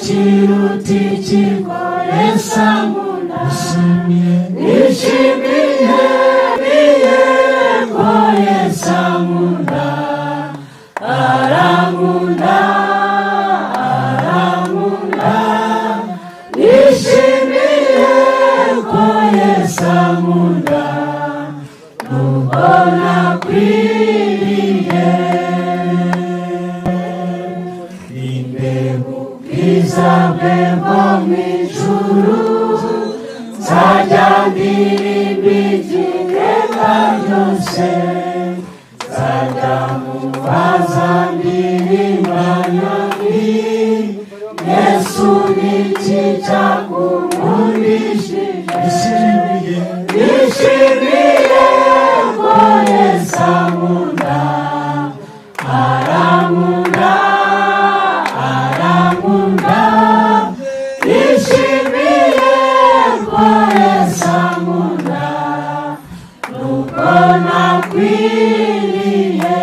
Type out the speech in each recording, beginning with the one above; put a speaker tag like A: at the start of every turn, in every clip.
A: Chirutikiko esamuna Nishimiye ko esamuna Aramuna Nishimiye ko esamuna Nubona kwiriye Imbeho Isabemo mijuru Sajandirimbijike kanyose Sajamuwazandirimbanyoni Yesu nichicha kumundishije Nishimiye koye samunda Aramunda Nishimiye koye samunda Nubona kwiriye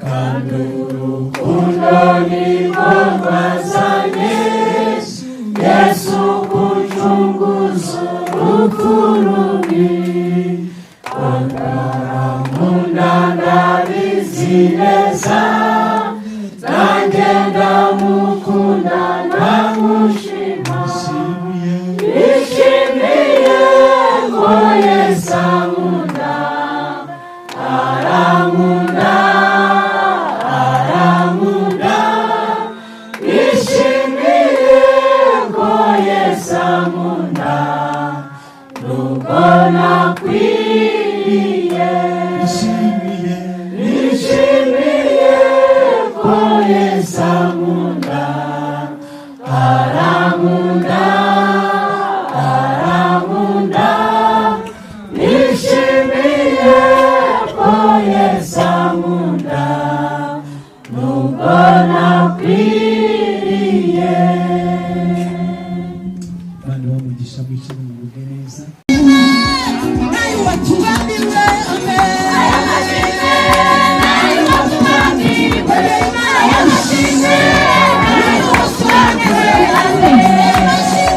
A: Kanduru kundoni kwazanye Yesu kuchunguza ukuruni Kondaramunda ndabizineza Nangenda mukunda namushima Nishimiye koye samunda Aramunda Nishimiye koye samunda Nubona kwiriye Nishimiye koye samunda Aramunda Nishimiye koye samunda Nubona kwiriye
B: Bana bamugisha mwishimye mu bugeneza
A: Amen.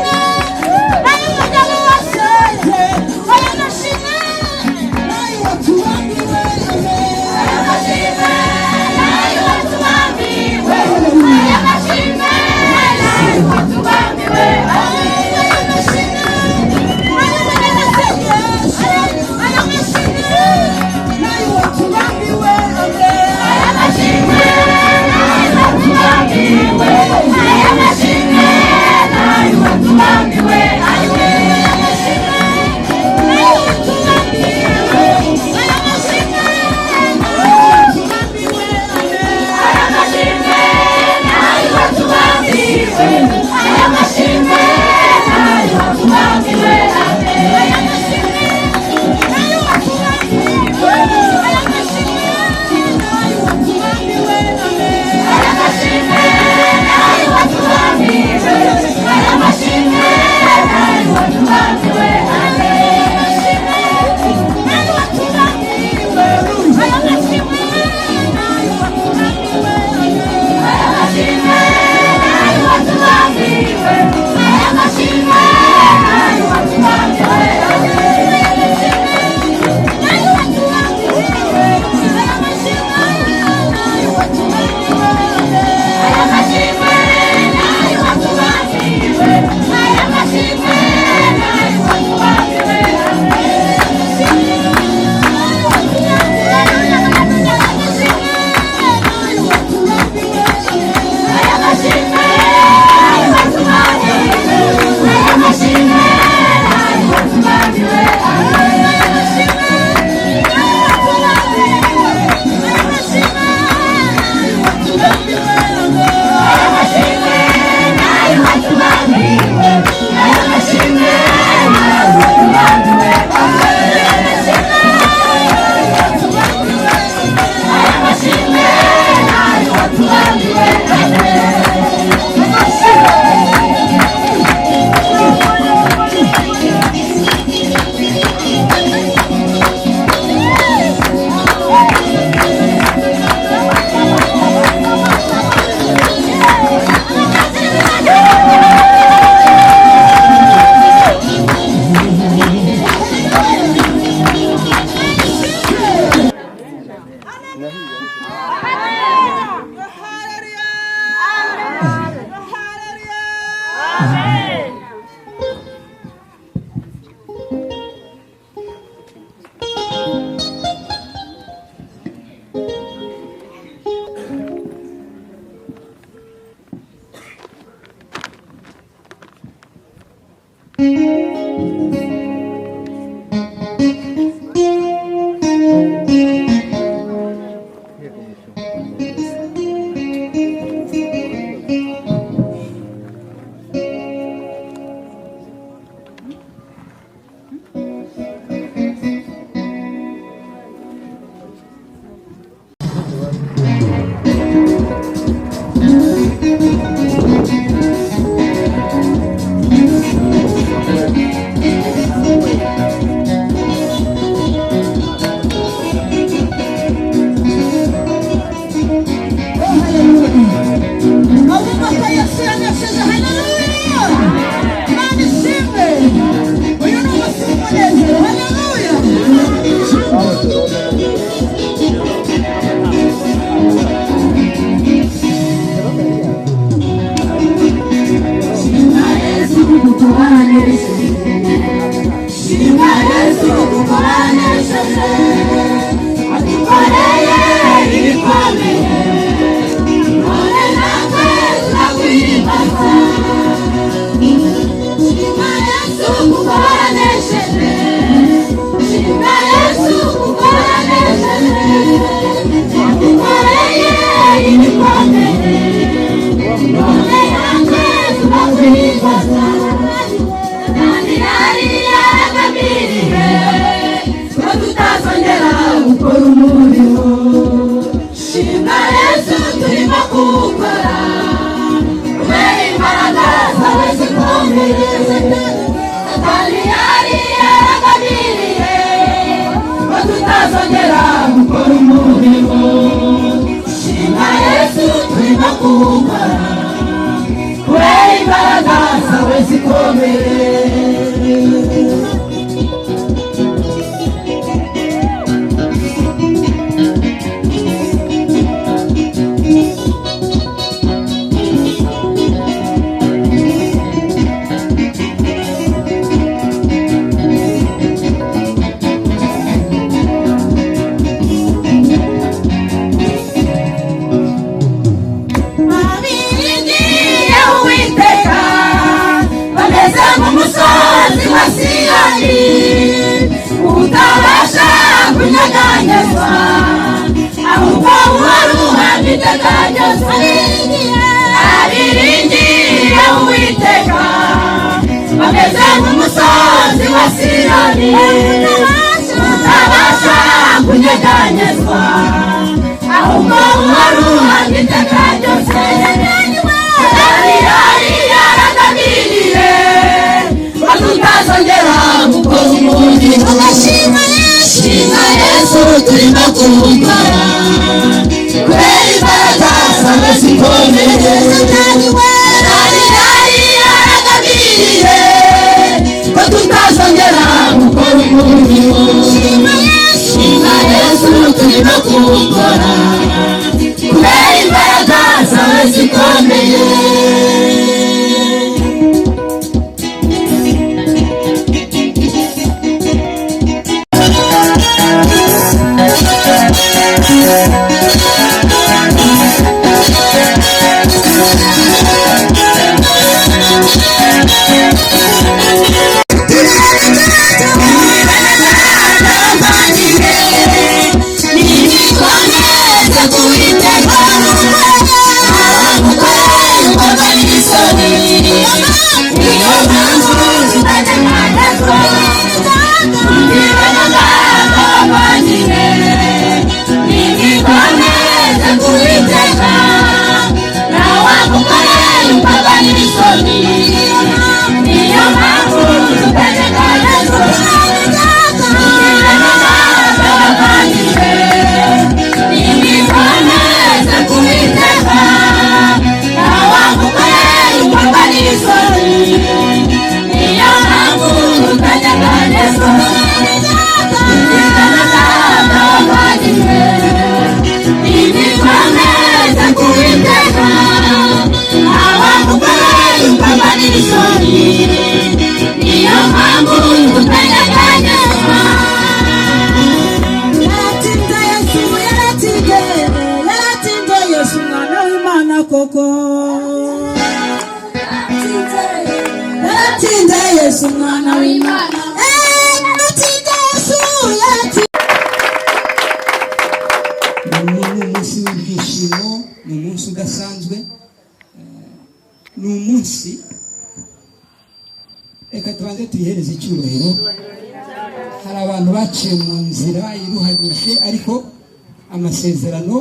B: amasezerano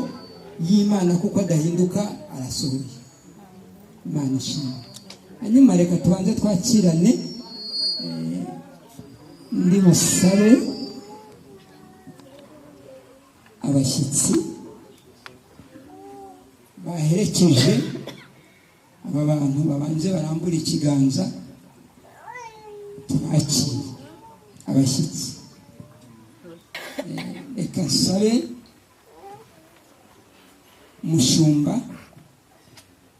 B: y'Imana kuko adahinduka arasohoye
C: Imana ishimwe. Hanyuma reka tubanze twakirane ndi busabe abashyitsi baherekeje aba bantu babanje barambura ikiganza tubakire abashyitsi. Reka nsabe umushumba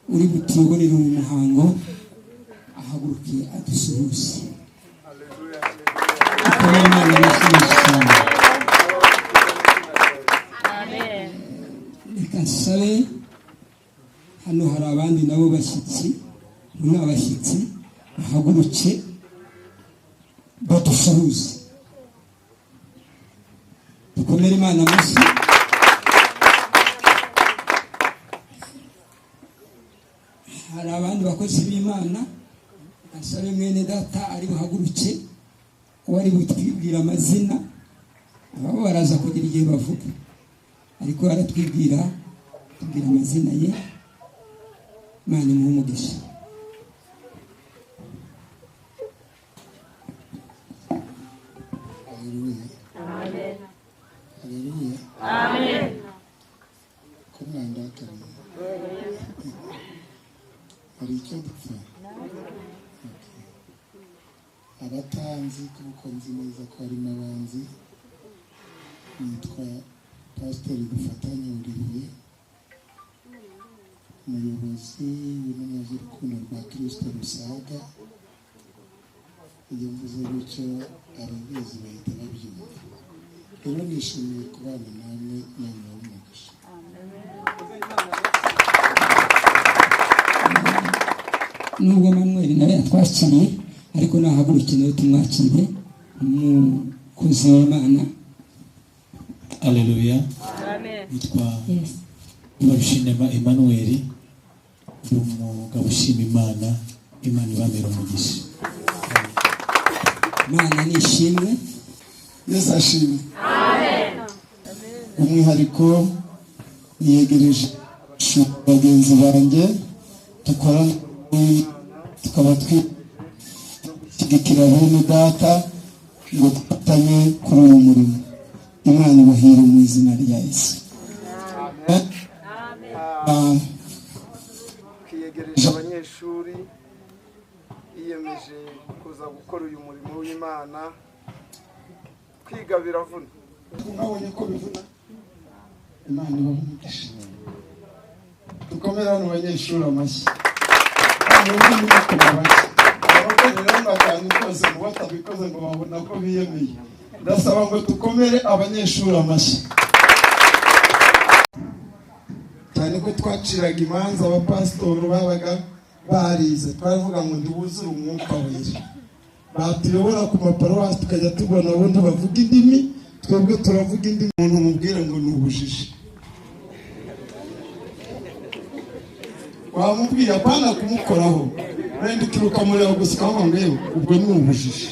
C: uri butuyoborere uyu muhango ahaguruke adusuhuze. Reka nsabe hano hari abandi nabo bashyitsi, muri abashyitsi bahaguruke badusuhuze. Dukomere Imana amashyi. Hari abandi bakozi b'Imana, nsabe mwene data ari buhaguruke wari butwibwira amazina, ababo baraza kugira igihe bavuga, ariko aratwibwira tubwira amazina ye. Imana imuhe umugisha.
D: Amen. Haleluya. Amen. Kumwanda akarimo. Hari icyo dupfa. Abatanzi kuko nzi neza ko harimo abanzi. Nitwa Pasiteri Dufatanye Olivier, umuyobozi w'intumwa z'urukundo rwa Kristo Rusaga. Iyo mvuze gutyo ababizi bahita babyumva. Rero nishimiye kubana namwe namwe w'umugisha.
C: Nubwo Manuel nawe yatwakiriye, ariko nahaguruke nawe tumwakire umukozi w'Imana.
E: Haleluya. Nitwa Barushimema Emmanuel, umugabo ushima Imana. Imana ibamera umugisha.
C: Imana nishimwe.
D: Yesu ashimwe. Amen. Umwihariko niyegereje bagenzi banjye dukorana tukaba twigikira bene data ngo dufatanye kuri uyu murimo. Imana ibahire mu izina rya Yesu. Amen.
F: Kiyegereje abanyeshuri yiyemeje kuza gukora uyu murimo w'Imana. Kwiga biravuna.
D: Mwabonye ko bivuna. Imana ibahe umugisha. Dukomere hano abanyeshuri amashyi. Batabikoze ngo babona ko biyemeye. Ndasaba ngo dukomere abanyeshuri amashyi. Cyane ko twaciraga imanza abapasitori babaga barize, twavuga ngo ndiwuzure umwuka wera. Batuyobora ku maparuwasi tukajya tubona ubundi bavuga indimi, twebwe turavuga indimi. Umuntu mubwira ngo ni ubujiji. Wamubwira apana kumukoraho, wenda ukiruka mureba gusa ukavuga ngo ubwo ni ubujiji.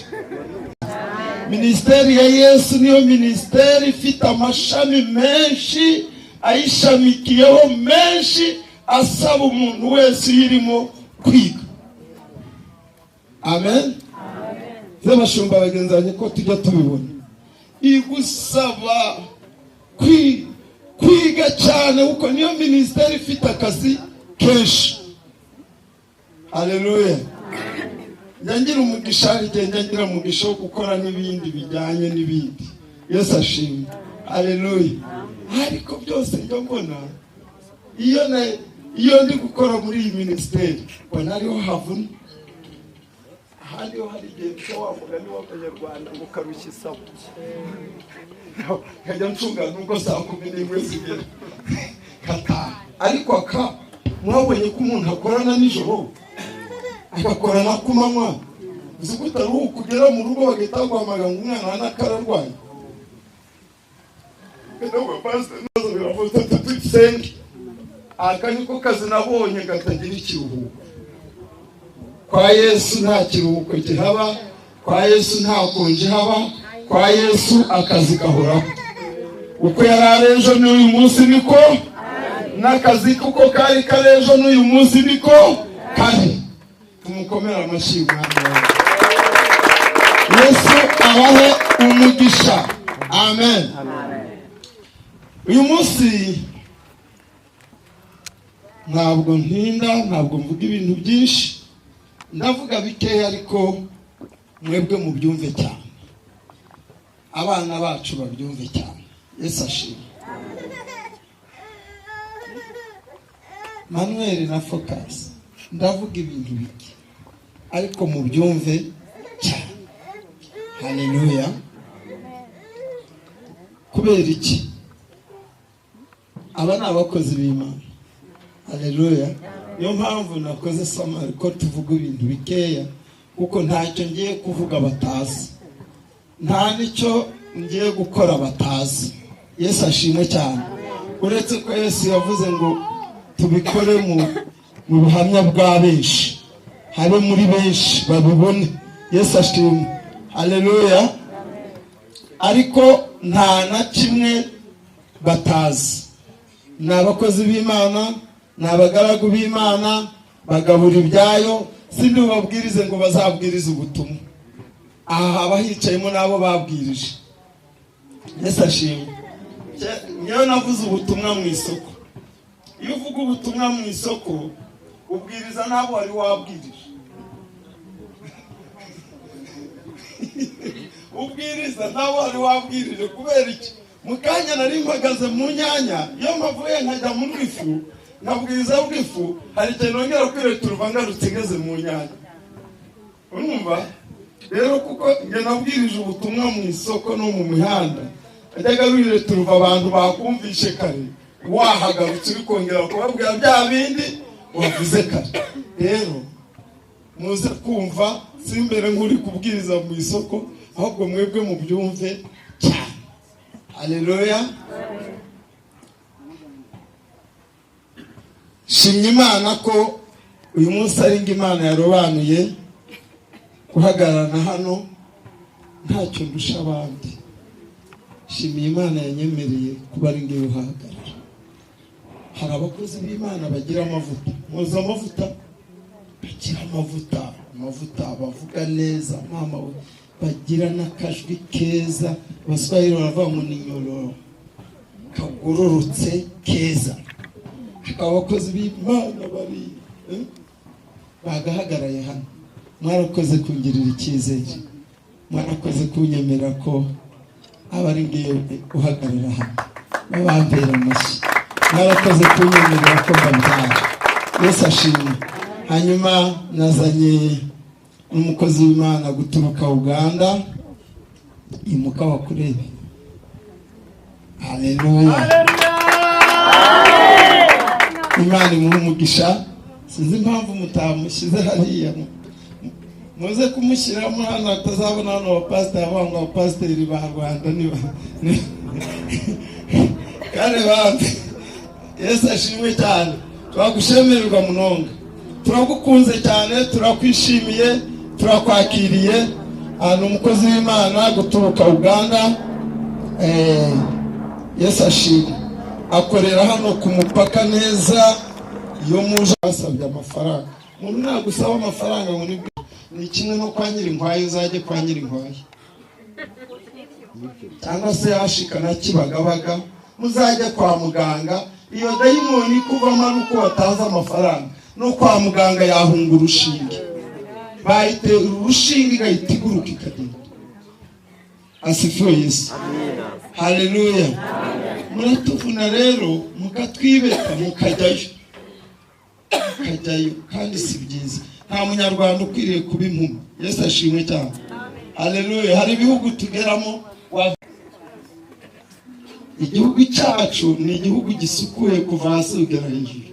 D: Minisiteri ya Yesu niyo minisiteri ifite amashami menshi ayishamikiyeho menshi, asaba umuntu wese uyirimo kwiga. Amen. Z'abashumba bagenzanye ko tujya tubibona. Igusaba kwiga cyane kuko niyo minisiteri ifite akazi kenshi. Haleluya. Nyangira umugisha rigenda ngira umugisha wo gukora n'ibindi bijyanye n'ibindi. Yesu ashimwe. Haleluya. Ariko byose njya mbona iyo ndi gukora muri iyi minisiteri mbona ariho havuna. Ahandi ho hari igihe cyo wavuga ni w'Abanyarwanda ngo karushye isabo. Kajya ncunga nubwo saa 11 zigera. Ariko mwabonye ko umuntu akorana nijoro agakorana ku manywa. Uzi ko utari ukugera mu rugo bagahita guhamagara ngo umwana wanakararwaye. Ntabwo pastor nazo biravuze tutsenga. Akanyiko kazi nabonye gatagira ikiruhuko. Kwa Yesu nta kiruhuko gihaba, kwa Yesu nta konje haba, kwa Yesu akazi gahoraho. Uko yararejo n'uyu munsi niko n'akazi kuko kari karejo n'uyu munsi niko kandi tumukomere amashyi umwami Yesu abahe umugisha. Amen. Uyu munsi ntabwo ntinda, ntabwo mvuga ibintu byinshi, ndavuga bikeya ariko mwebwe mubyumve cyane, abana bacu babyumve cyane. Yesu ashimwe. Manuel na Focus ndavuga ibintu bike ariko mubyumve cyane. Haleluya. Kubera iki? Aba ni abakozi b'Imana. Haleluya. Niyo mpamvu nakoze samari ko tuvuga ibintu bikeya, kuko ntacyo ngiye kuvuga batazi, nta nicyo ngiye gukora batazi. Yesu ashimwe cyane. Uretse ko Yesu yavuze ngo tubikore mu buhamya bwa benshi, habe muri benshi babibone. Yesu ashimwe. Haleluya. Ariko nta na kimwe batazi. Ni abakozi b'Imana, ni abagaragu b'Imana, bagabura ibyayo. Sindi ubabwirize ngo bazabwirize ubutumwa. Aha haba hicayemo n'abo babwirije. Yesu ashimwe. Niyo navuze ubutumwa mu isoko. Iyo uvuga ubutumwa mu isoko, ubwiriza n'abo wari wabwirije. Ubwiriza n'abo wari wabwirije. Kubera iki? Mukanya nari mpagaze mu nyanya, iyo mpavuye nkajya mu rwifu, nkabwiriza bw'ifu, hari ikintu nongera kwiretura uvangarutse ngeze mu nyanya. Urumva? Rero kuko njye nabwirije ubutumwa mu isoko no mu mihanda, ajyaga biretura abantu bakumvishe kare, wahagarutse uri kongera kubabwira bya bindi wavuze kare. Rero muze kumva simbere nk'uri kubwiriza mu isoko, ahubwo mwebwe mubyumve cyane. Haleluya. Shimye Imana ko uyu munsi ari ngo Imana yarobanuye guhagarara hano ntacyo ndusha abandi. Shimye Imana yanyemereye kuba ari ngiye uhagarara. Hari abakozi b'Imana bagira amavuta, muzi amavuta, bagira amavuta bavuga neza, mama we, bagira n'akajwi keza, Abaswahili baravuga ngo ni nyororo, kagororotse keza. Abakozi b'Imana bari bagahagarariye hano. Mwarakoze kungirira icyizere, mwarakoze kunyemera ko abari ngiye uhagarara hano, babambera amashyi. Mwarakoze kunyemerera ko mbabwira. Yesu ashimwe. Hanyuma nazanye n'umukozi w'Imana guturuka Uganda, imuka wakurebe. Haleluya. Imana imuhe umugisha. Sinzi impamvu mutamushyize hariya, muze kumushyiramo hano atazabona hano abapasiteri bangwa abapasiteri ba Rwanda kare bambe. Yesu ashimwe cyane. Turagushemererwa Munonga, turagukunze cyane, turakwishimiye, turakwakiriye. Hano umukozi w'Imana guturuka Uganda, Yesu ashimwe, akorera hano ku mupaka neza. Iyo muje basabye amafaranga, umuntu nagusaba amafaranga ngo ni kimwe no kwa Nyirinkwayi, uzajye kwa Nyirinkwayi cyangwa se yashika na Kibagabaga, muzajye kwa muganga. Iyo dayimoni kuvamo nuko wataza amafaranga, no kwa muganga yahunga urushinge, bahite urushinge gahita iguruka ikagenda. Asifiwe Yesu. Haleluya. Muratuvuna rero mukatwibeta mukajyayo kandi si byiza. Nta munyarwanda ukwiriye kuba impumyi. Yesu ashimwe cyane. Haleluya. Hari ibihugu tugeramo, igihugu cyacu ni igihugu gisukuye kuva hasi kugera hejuru.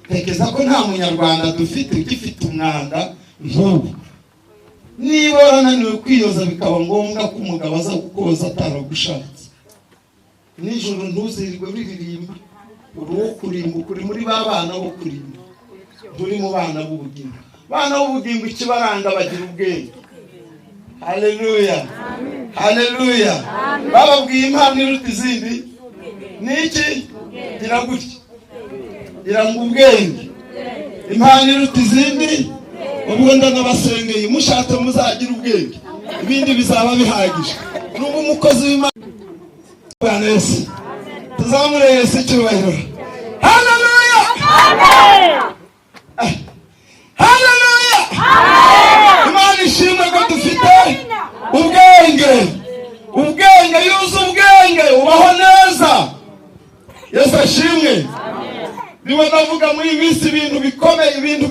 D: Tekeza ko nta munyarwanda dufite ugifite umwanda nk'ubu. Niba wananiwe kwiyoza bikaba ngombwa ko umugabo aza kukoza ataragushatse, nijoro ntuzirirwe biririmba, uruwo kurimbuka, uri muri ba bana bo kurimbuka, turi mu bana b'ubugingo. Bana b'ubugingo ikibaranga bagira ubwenge. Haleluya. Haleluya. Bababwiye impano iruta izindi niki? Gira gutya, gira ngo ubwenge. impano iruta izindi. Ubwo ndanabasengeye mushatse muzagira ubwenge, ibindi bizaba bihagije. N'ubu umukozi w'Imana Bwana Yesu, tuzamure Yesu icyubahiro. Haleluya, haleluya. Imana ishimwe ko dufite ubwenge, ubwenge, yuzuye ubwenge, ubaho neza. Yesu ashimwe. Niba navuga muri iyi minsi ibintu bikomeye, ibintu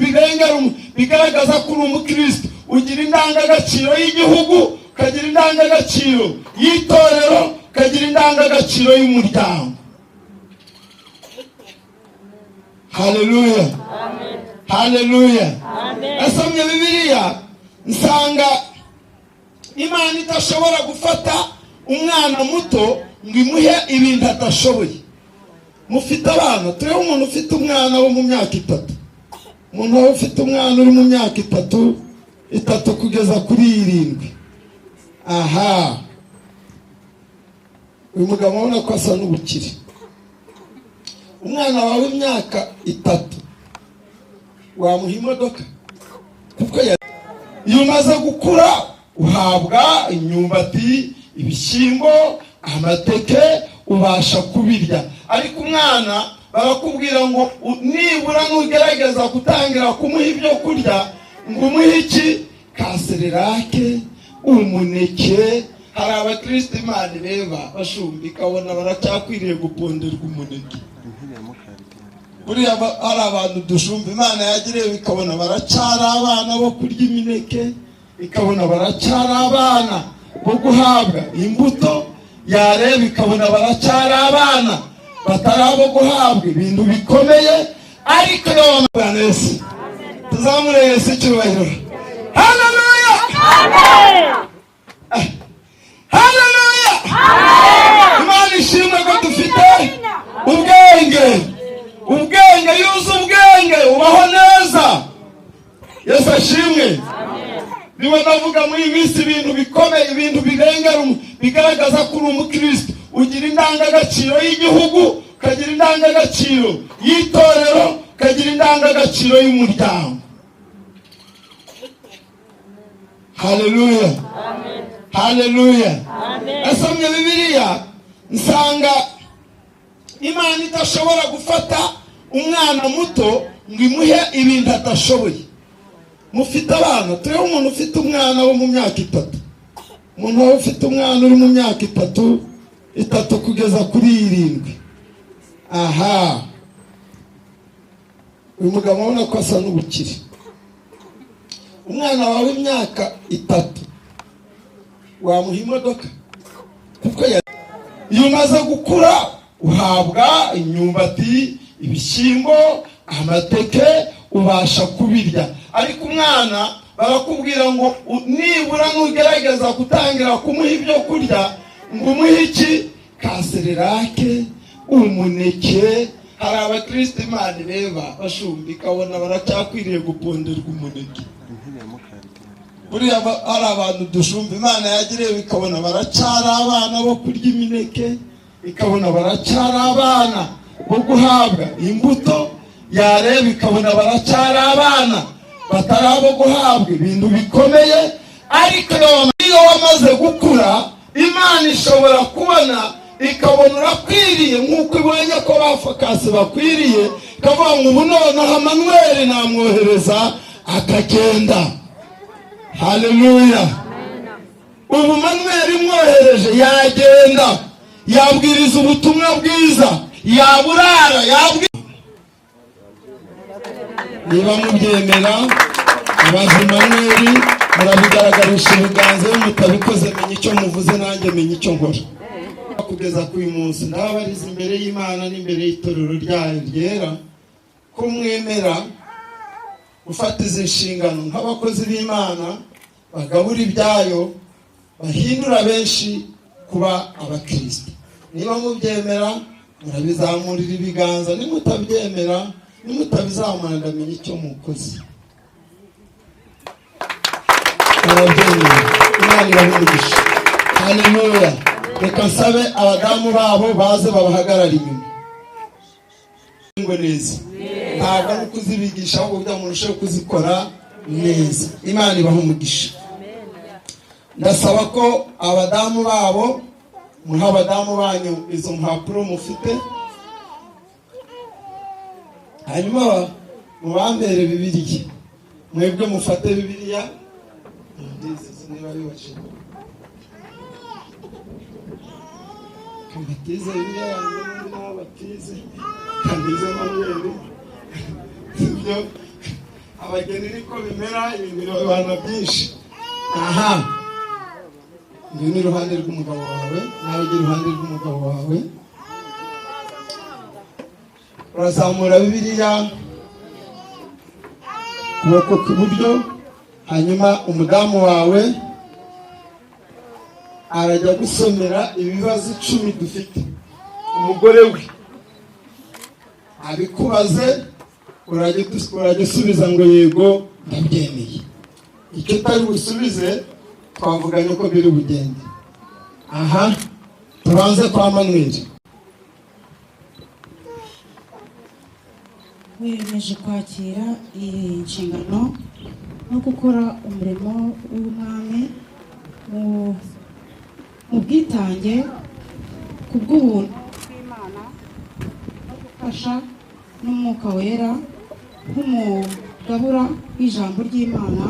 D: bigaragaza ko uri umukristo. Ugira indangagaciro y'igihugu, ukagira indangagaciro y'itorero, ukagira indangagaciro y'umuryango. Haleluya, haleluya. Nasomye Bibiliya nsanga Imana idashobora gufata umwana muto ngo imuhe ibintu adashoboye. Mufite abana, turebe umuntu ufite umwana wo mu myaka 3. Umuntu wawe ufite umwana uri mu myaka 3 kugeza kuri 7. Aha, uyu mugabo ubona ko asa n'ubukire. Umwana wawe w'imyaka 3 wamuha imodoka? Kuko iyo umaze gukura uhabwa imyumbati, ibishyimbo, amateke, ubasha kubirya. Ariko umwana barakubwira ngo nibura nugerageza gutangira kumuha ibyo kurya, ngo umuhe iki? Kasererake, umuneke. Hari abakristo Imana ireba bashumbika, abona baracyakwiriye guponderwa umuneke. Buriya hari abantu dushumba Imana yagiriye ikabona baracyari abana bo kurya imineke, ikabona baracyari abana bo guhabwa imbuto, yareba ikabona baracyari abana batari abo guhabwa ibintu bikomeye. Ariko yo Bwana Yesu, tuzamure Yesu icyubahiro. Haleluya, haleluya. Imana ishimwe ko dufite ubwenge, ubwenge, yuzuye ubwenge, ubaho neza. Yesu ashimwe. Niba navuga muri iyi minsi ibintu bikomeye, ibintu bigaragaza ko uri umukristo. Ugira indangagaciro y'igihugu, ukagira indangagaciro y'itorero, ukagira indangagaciro y'umuryango. Haleluya, haleluya. Nasomye Bibiliya nsanga Imana idashobora gufata umwana muto ngo imuhe ibintu adashoboye. Mufite abana, turebe umuntu ufite umwana wo mu myaka 3. Umuntu wawe ufite umwana uri mu myaka 3 kugeza kuri 7. Aha, uyu mugabo ubona ko asa n'ubukire. Umwana wawe w'imyaka 3 wamuha imodoka? Kuko iyo umaze gukura uhabwa imyumbati, ibishyimbo, amateke, ubasha kubirya. Ariko umwana barakubwira ngo nibura nugerageza gutangira kumuha ibyo kurya, ngo umuhe iki? Kasererake, umuneke. Hari abakristo Imana ireba bashumbika, abona baracyakwiriye guponderwa umuneke. Buriya hari abantu dushumba Imana yagiriye ikabona baracyari abana bo kurya imineke, ikabona baracyari abana bo guhabwa imbuto, yareba ikabona baracyari abana batari abo guhabwa ibintu bikomeye. Ariko iyo wamaze gukura, Imana ishobora kubona ikabona urakwiriye nk'uko ibonye ko bafakasi bakwiriye, ikavuga ngo ubu noneho Manuel namwohereza akagenda. Haleluya. Ubu Manuel imwohereje yagenda, yabwiriza ubutumwa bwiza, yaburara, niba mubyemera abazi Manuel murabigaragarisha ibiganza. Iyo mutabikoze menya icyo muvuze, nanjye menya icyo nkora. Kugeza ku uyu munsi ndabariza imbere y'Imana n'imbere y'itorero ryayo ryera ko mwemera gufata izi nshingano nk'abakozi b'Imana, bagabura ibyayo, bahindura benshi kuba abakristo. Niba mubyemera murabizamurira ibiganza, nimutabyemera, nimutabizamura ndamenya icyo mukoze. Murabyemera, Imana ibahe. Haleluya. Reka nsabe abadamu babo baze babahagarara inyuma. Ngo neza ntabwo ari ukuzibigisha ahubwo kugira ngo murusheho kuzikora neza. Imana ibaha umugisha. Ndasaba ko abadamu babo muha abadamu banyu izo mpapuro mufite, hanyuma mubambere Bibiliya. Mwebwe mufate Bibiliya niba bibashe kambatize Bibiliya yanjye n'abatize kandize Manuel. Ibyo abageni niko bimera, ibintu bibana byinshi. Aha, ndi ni iruhande rw'umugabo wawe, nawe ujye iruhande rw'umugabo wawe. Urazamura Bibiliya ukuboko kw'iburyo, hanyuma umudamu wawe arajya gusomera ibibazo 10 dufite. Umugore we abikubaze, urajya usubiza ngo yego ndabyemeye. Icyo utari busubize twavuganye ko biri bugende. Aha, tubanze kwa Manuel.
G: Wiyemeje kwakira iyi nshingano no gukora umurimo w'umwami mu bwitange ku bw'ubuntu bw'Imana no gufasha n'Umwuka Wera nk'umugabura w'ijambo ry'Imana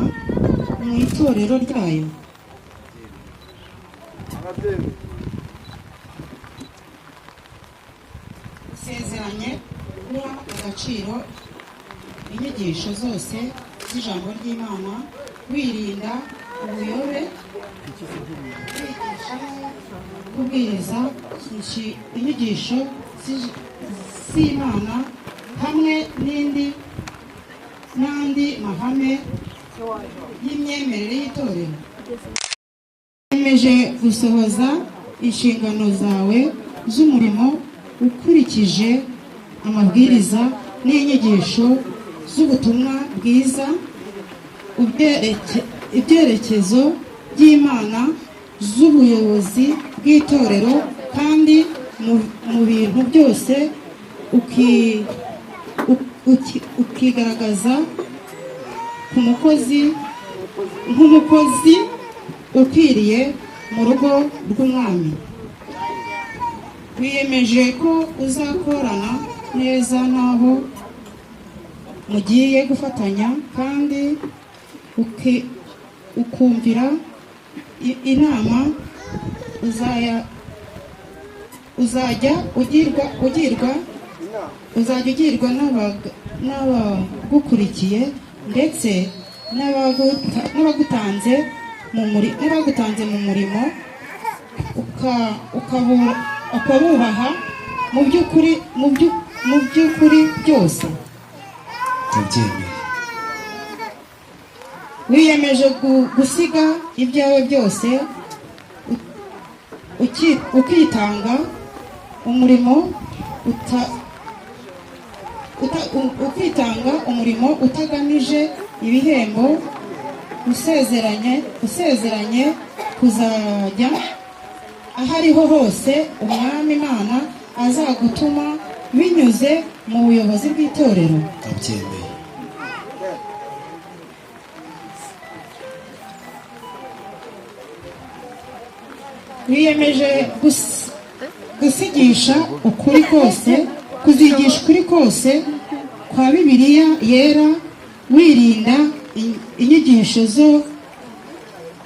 G: mu itorero ryayo. Usezeranye guha agaciro inyigisho zose z'ijambo ry'Imana, wirinda ubuyobe, kwigisha kubwiriza inyigisho z'Imana hamwe n'andi mahame y'imyemerere y'itorero. Wiyemeje gusohoza inshingano zawe z'umurimo ukurikije amabwiriza n'inyigisho z'ubutumwa bwiza, ibyerekezo by'Imana z'ubuyobozi bw'itorero, kandi mu bintu byose ukigaragaza nk'umukozi ukwiriye mu rugo rw'umwami. Wiyemeje ko uzakorana neza n'abo mugiye gufatanya, kandi ukumvira inama uzajya ugirwa n'abagukurikiye ndetse n'abagutanze mu murimo, ukabubaha mu by'ukuri byose. Wiyemeje gusiga ibyawe byose ukitanga umurimo utagamije ibihembo, usezeranye kuzajya ahariho hose Umwami Imana azagutuma binyuze mu buyobozi bw'itorero. Wiyemeje kuzigisha ukuri kose kwa Bibiliya yera, wirinda inyigisho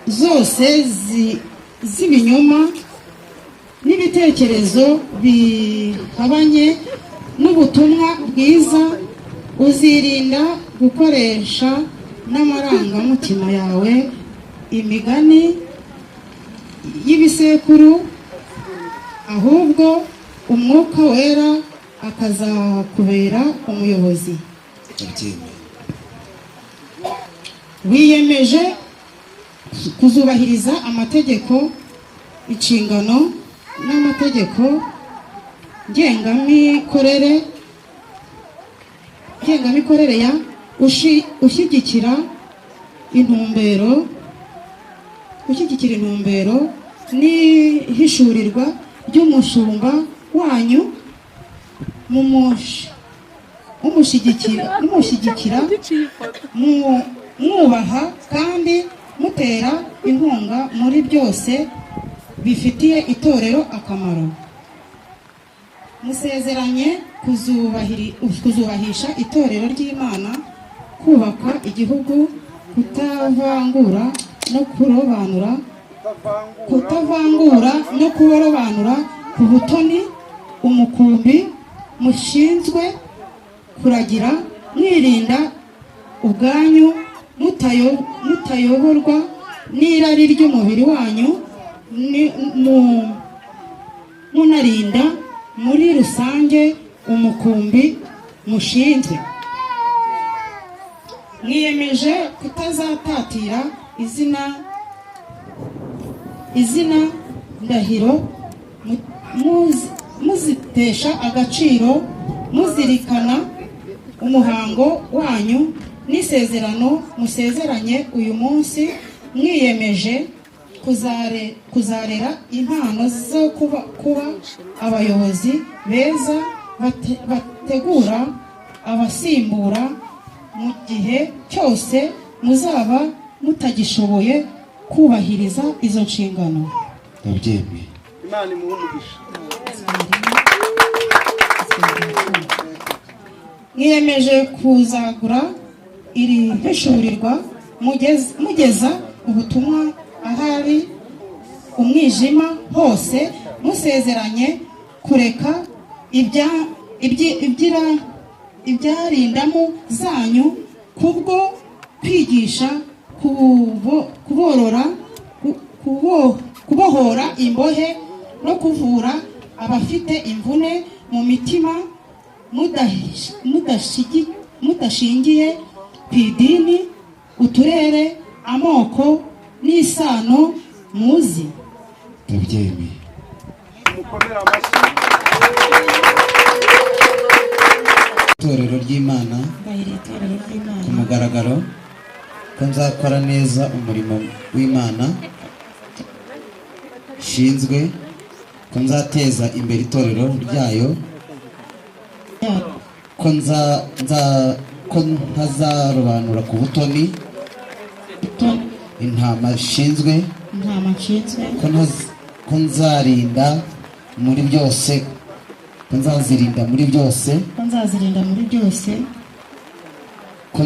G: zose z'ibinyoma n'ibitekerezo bihabanye n'ubutumwa bwiza. Uzirinda gukoresha n'amarangamutima yawe imigani y'ibisekuru, ahubwo Umwuka Wera akazakubera umuyobozi. Wiyemeje kuzubahiriza amategeko, inshingano n'amategeko ngengamikorere ya ushyigikira intumbero n'ihishurirwa ry'umushumba wanyu mumushyigikira mwubaha kandi mutera inkunga muri byose bifitiye itorero akamaro. Musezeranye kuzubahisha itorero ry'Imana, kubaka igihugu, kutavangura no kurobanura ku butoni umukumbi mushinzwe kuragira, mwirinda ubwanyu mutayoborwa n'irari ry'umubiri wanyu, munarinda muri rusange umukumbi mushinzwe. Mwiyemeje kutazatatira izina ndahiro, muzitesha agaciro, muzirikana umuhango wanyu n'isezerano musezeranye uyu munsi, mwiyemeje kuzarera impano zo kuba abayobozi beza bategura abasimbura mu gihe cyose muzaba mutagishoboye kubahiriza izo nshingano.
E: Ndabyemeye.
F: Imana imuhe umugisha.
G: Mwiyemeje kuzagura iri hishurirwa, mugeza ubutumwa ahari umwijima hose, musezeranye kureka ibyarindamu zanyu kubwo kwigisha, kubohora imbohe no kuvura abafite imvune mu mitima, mudashingiye ku idini, uturere, amoko n'isano muzi.
E: Ndabyemeye.
F: Mukomere amashyi.
E: Itorero ry'Imana ku mugaragaro ko nzakora neza umurimo w'Imana nshinzwe, ko nzateza imbere itorero ryayo, ko ntazarobanura ku butoni intama nshinzwe, ko nzazirinda muri byose, ko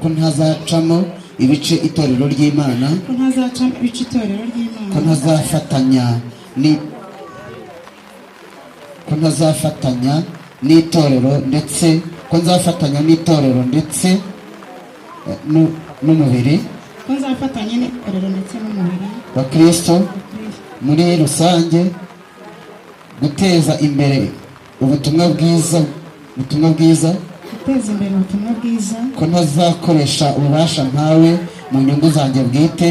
E: ntazacamo ibice itorero ry'Imana, ko nzafatanya n'itorero ndetse n'umubiri wa Kristo muri rusange, guteza imbere ubutumwa bwiza, ko ntazakoresha ububasha mpawe mu nyungu zanjye bwite,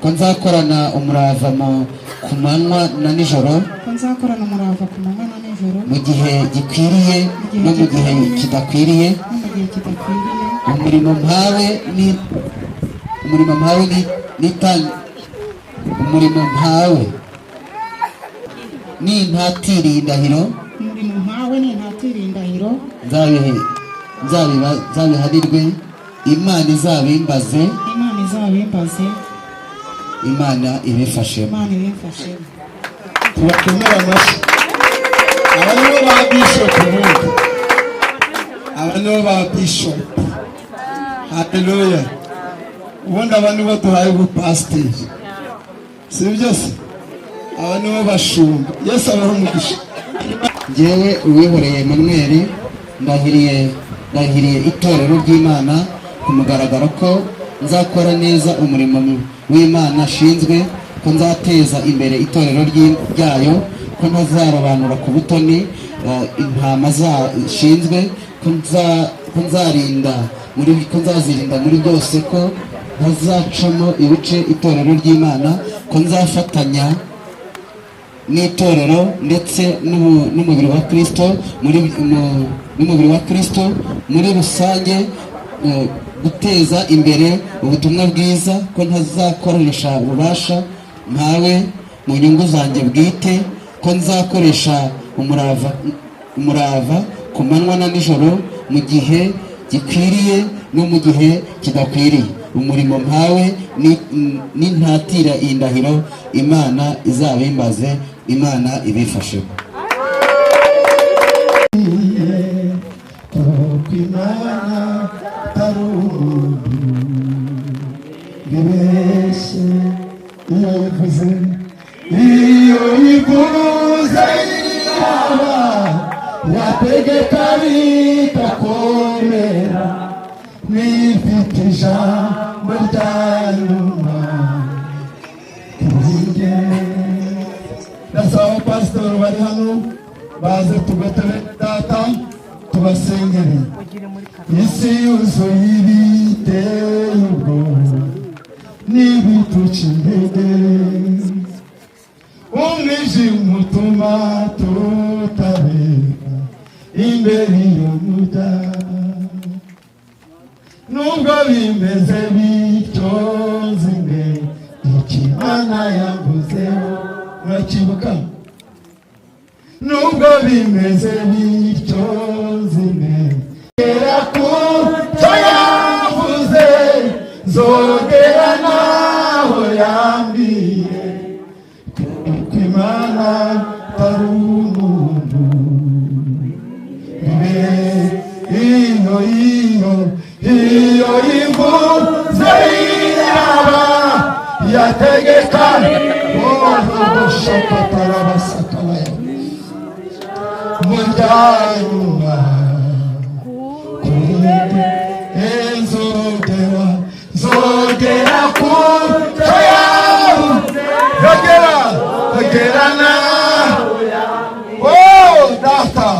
E: ko nzakorana umurava ku manywa na nijoro, mu gihe gikwiriye no mu gihe kidakwiriye. Umurimo mpawe nintatiriye indahiro, nzabihanirwe, Imana izabimbaze, Imana ibifashemo.
D: Tubakomere amashyi. Aba nibo ba bishop ubundi, aba nibo ba bishop. Haleluya. Ubundi aba nibo duhaye ubupasiteri, si byose? Aba nibo bashumba. Yesu abahe umugisha.
E: Njyewe Uwihoreye Emmanuel ndahiriye itorero ry'Imana ku mugaragaro ko nzakora neza umurimo w'Imana ashinzwe, ko nzateza imbere itorero ryayo, ko ntazarobanura ku butoni intama zashinzwe, ko nzazirinda muri byose, ko ntazacamo ibice itorero ry'Imana, ko nzafatanya n'itorero ndetse n'umubiri wa Kristo muri rusange, guteza imbere ubutumwa bwiza, ko ntazakoresha ububasha mpawe mu nyungu zanjye bwite, ko nzakoresha umurava ku manywa na nijoro, mu gihe gikwiriye no mu gihe kidakwiriye. Umurimo mpawe nintatira iyi ndahiro, Imana izabimbaze, Imana ibifasheho.
A: Imana tarumuntu bibeshe iyo ivuze yaba yategeka bitakomera, nifite ijambo rya nyuma kuringe. Ndasaba pastor bari hano baze tugatebe data tubasengere. Isi yuzuye ibiteye ubwoba n'ibituca intege, umwijima utuma tutareba imbere iyo mujya. Nubwo bimeze bityo nzime icyo Imana yavuzeho, murakibuka? Nubwo bimeze bityo nzime gera ku cyo yavuze, nzogera naho yambwiye, kuko Imana atari umuntu. Iyo ivuze yaba yategeka shakatarabasakaya mujyanyuma nzogera ku cyo yagera nawe. Oh data,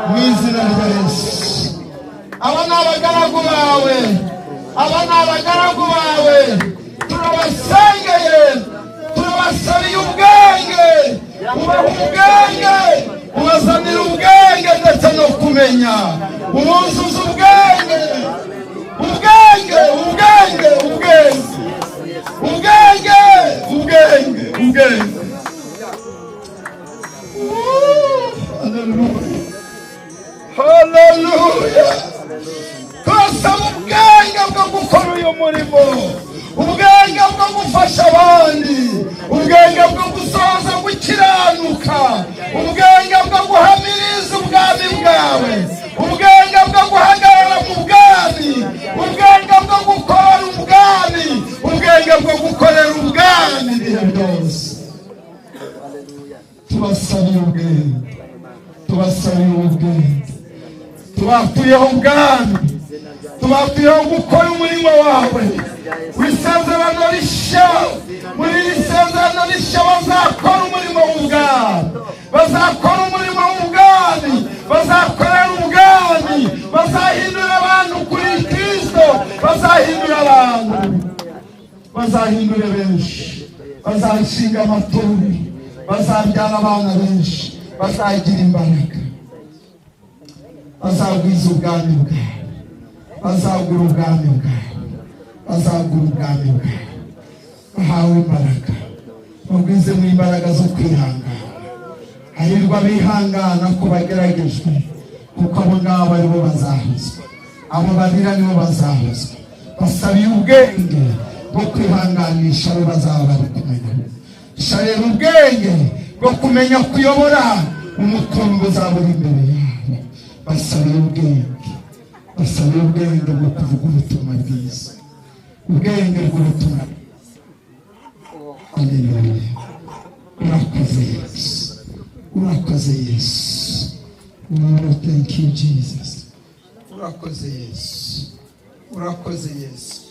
A: mu izina rya Yesu, aba ni abagaragu bawe, aba ni abagaragu bawe, turabasengeye, turabasabiye ubwenge, ubaha ubwenge, ubazanira ubwenge ndetse no kumenya, ubuzuza ubwenge, ubwenge, ubwenge, ubwenge, ubwenge, ubwenge, ubwenge. Haleluya. Turasaba ubwenge bwo gukora uyu murimo, ubwenge bwo gufasha abandi, ubwenge bwo gusohoza gukiranuka, ubwenge bwo guhamiriza ubwami bwawe, ubwenge bwo guhagarara mu bwami, ubwenge bwo gukora ubwami, ubwenge bwo gukorera ubwami ibihe byose. Tubasabiye ubwenge, tubasabiye ubwenge, tubatuyeho ubwami, tubatuyeho gukora umurimo wawe w'isezerano rishya. Muri iri sezerano rishya bazakora umurimo w'ubwami, bazakora umurimo w'ubwami, bazakorera ubwami, bazahindura abantu kuri Kristo, bazahindura abantu, bazahindura benshi, bazashinga amatorero, bazabyara abana benshi, bazagira imbaraga, bazagwiza ubwami bwawe, bazagura ubwami bwawe, bazagura ubwami bwawe. Bahawe imbaraga, bagwize mu imbaraga zo kwihangana. Hahirwa bihangana ko bageragejwe, kuko abo ngabo aribo bazahozwa, abo barira nibo bazahozwa. Basabiye ubwenge bwo kwihanganisha abo bazaba bari kumenya. Sharira ubwenge bwo kumenya kuyobora umutungo uzaba uri imbere yabo. Basabiye ubwenge, basabiye ubwenge bwo kuvuga ubutumwa bwiza, ubwenge bw'ubutumwa. Haleluya. Urakoze Yesu, urakoze Yesu. Oh, thank you Jesus. Urakoze Yesu, urakoze Yesu,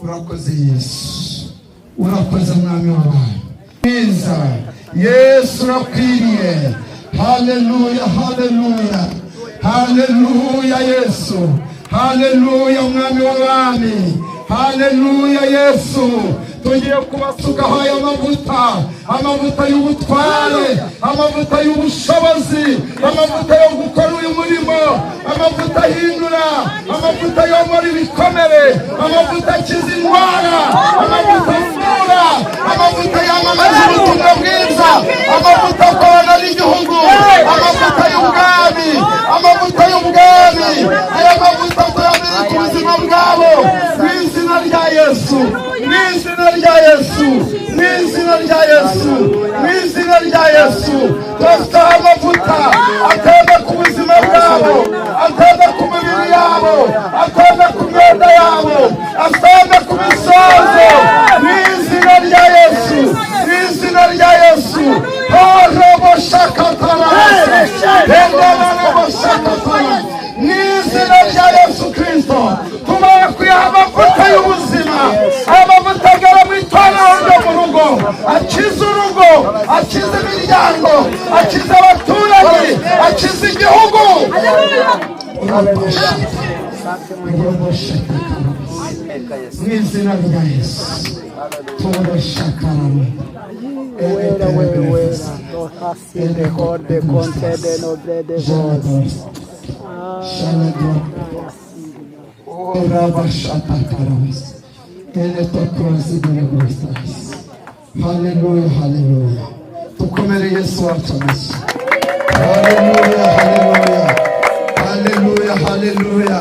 A: urakoze Yesu, urakoze mwami w'abantu. Yesu urakwiriye. Haleluya, haleluya, haleluya Yesu, haleluya mwami w'abami, haleluya Yesu. Tugiye kubasukaho aya mavuta, amavuta y'ubutware, amavuta y'ubushobozi, amavuta yo gukora uyu murimo, amavuta ahindura, amavuta yomora ibikomere, amavuta akiza indwara, amavuta
D: azamura, amavuta yamamaza ubutumwa bwiza, amavuta akorana n'igihugu, amavuta y'ubwami, amavuta y'ubwami. Aya mavuta tuyabiri ku buzima bwabo mu izina rya Yesu, mu izina rya Yesu, mu izina rya Yesu, mu izina rya Yesu. Turafite amavuta atemba ku buzima bwabo, atemba ku mibiri yabo, atemba ku myenda yabo, atemba ku misozo, mu izina rya Yesu, mu izina rya Yesu. Mu izina rya Yesu Kristo tubakuye amavuta y'ubuzima, amavuta agera mu itorero ryo mu rugo, akiza urugo, akiza imiryango, akiza abaturage, akiza igihugu. Mu izina rya Yesu turashakarana. Haleluya, haleluya. Tukomere Yesu wacu amashyi. Haleluya, haleluya, haleluya, haleluya.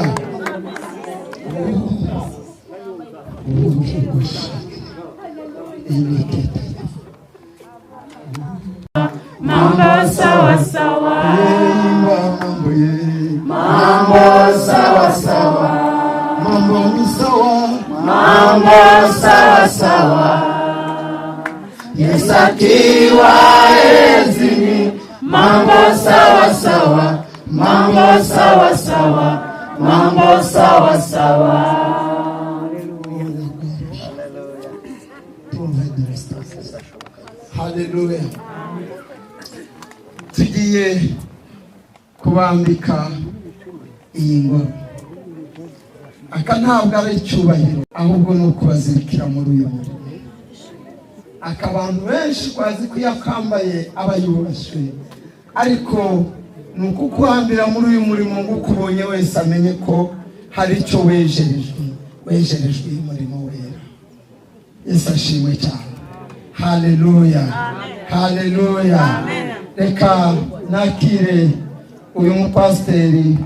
H: Mambo sawa sawa, mambo sawa sawa,
D: Mambo ni sawa,
H: mambo sawa sawa. Yesu akiwa enzini, mambo sawa sawa, mambo sawa sawa, mambo sawa sawa.
D: haleluya. Tugiye kubambika iyi ngoro. Aka ntabwo ari icyubahiro, ahubwo ni ukubazirikira muri uyu murimo. Aka abantu benshi kwazi ko yakambaye abayubashwe, ariko ni ukukuhambira muri uyu murimo ngo ukubonye wese amenye ko hari icyo wejerejwe umurimo wera. Yesu ashimwe cyane. Haleluya, haleluya. Reka nakire uyu mupasiteri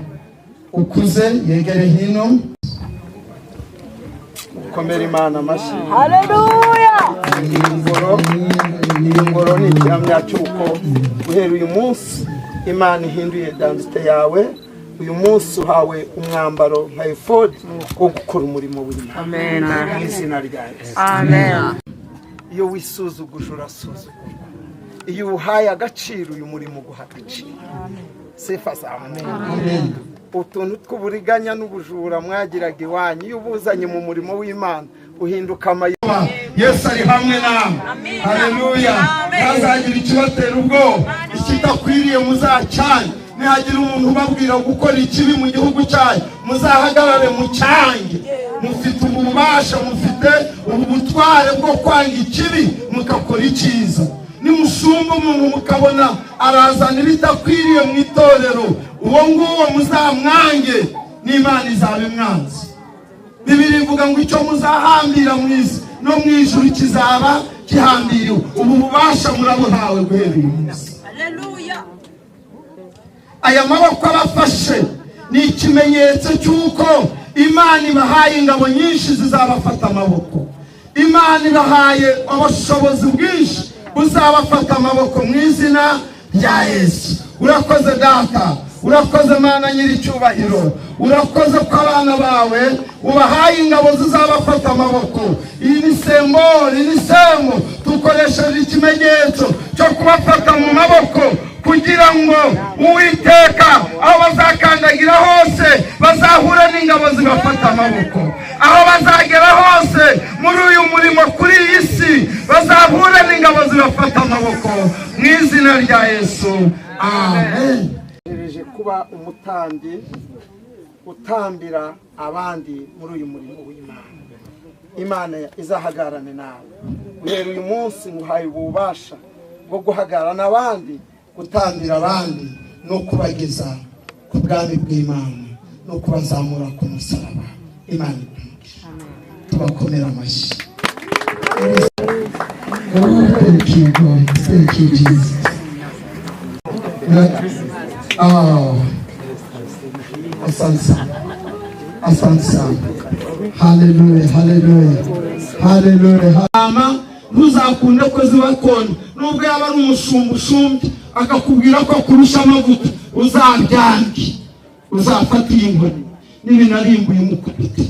D: ukuze yegere hino.
F: Komera Imana amashyi. Haleluya. Iyi ngoro ni igihamya cy'uko guhera uyu munsi Imana ihinduye identite yawe. Uyu munsi uhawe umwambaro nka efodi wo gukora umurimo w'Imana. Amen. Mu izina rya Yesu. Amen. Iyo wisuzuguje urasuzugurwa, iyo uhaye agaciro uyu murimo guha agaciro. Sifa za amen. Utuntu tw'uburiganya n'ubujura mwagiraga iwanyu, iyo ubuzanye mu murimo w'Imana uhinduka amayoba.
D: Yesu ari hamwe nawe. Haleluya. Ntazagira ikibatera ubwoba, ikitakwiriye muzacyanye. Nihagira umuntu ubabwira gukora ikibi mu gihugu cyayo, muzahagarare mu cyange. Mufite ububasha, mufite ubutware bwo kwanga ikibi mukakora icyiza. Nimushumba umuntu mukabona arazana ibitakwiriye mu itorero, uwo nguwo muzamwange, n'Imana izabimwanze. Bibiliya ivuga ngo icyo muzahambira mu isi no mu ijuru kizaba gihambiriwe. Ubu bubasha murabuhawe guhera uyu munsi. Haleluya. Aya maboko abafashe ni ikimenyetso cy'uko Imana ibahaye ingabo nyinshi zizabafata amaboko. Imana ibahaye ubushobozi bwinshi buzabafata amaboko mu izina rya Yesu. Urakoze Data, urakoze Mana nyiricyubahiro, urakoze ko abana bawe ubahaye ingabo zizabafata amaboko. Iyi ni sembori, ni sembo tukoresheje ikimenyetso cyo kubafata mu maboko, kugira ngo Uwiteka aho bazakandagira hose bazahure n'ingabo zibafata amaboko. Aho bazagera hose muri uyu murimo kuri iyi si bazahure n'ingabo zibafata amaboko mu izina rya Yesu. Amen.
F: Nereje kuba umutambyi utambira abandi muri uyu murimo w'Imana. Imana izahagarane nawe. Guhera uyu munsi nguhaye ububasha bwo guhagarana abandi,
D: gutambira abandi no kubageza ku bwami bw'Imana no kubazamura ku musaraba. Imana ikumvishe. Tubakomera amashyi.
A: Thank you, God. Thank you, Jesus. Asante sana. Hallelujah, hallelujah, hallelujah.
D: Ntuzakunde ko zibakona nubwo yaba ari umushumbi akakubwira ko kurusha amavuta uzabyange uzafata inkoni n'ibinarimbuye umukubite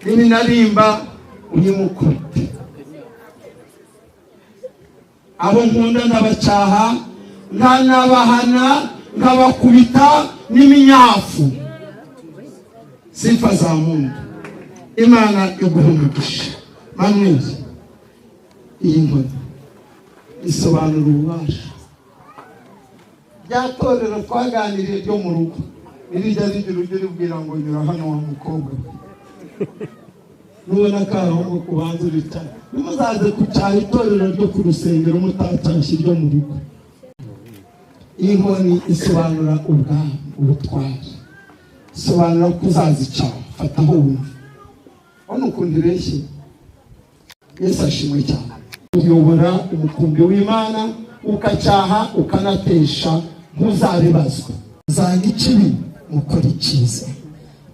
D: n'ibinarimba uyimukubite. Abo nkunda ndabacaha nkanabahana nkabakubita n'iminyafu. Sifa za Mungu. Imana iguhumugisha. Mamwezi iyi nkoni isobanura ububasha. Ryatorero twaganiriye ryo mu rugo irijya rigira ribwira ngo nyura hano wa mukobwa nubona kahongo kubanza urica nimuzaze kucaha itorero ryo ku rusengero mutatashye ryo mu rugo. Iyi nkoni isobanura ubutwari, isobanura ko uzazicaha fataho wumva. Hano ukuntu ireshye. Yesu ashimwe cyane. Uyobora umukumbi w'Imana ukacaha ukanatesha ntuzabibazwa. Uzanga ikibi mukora icyiza,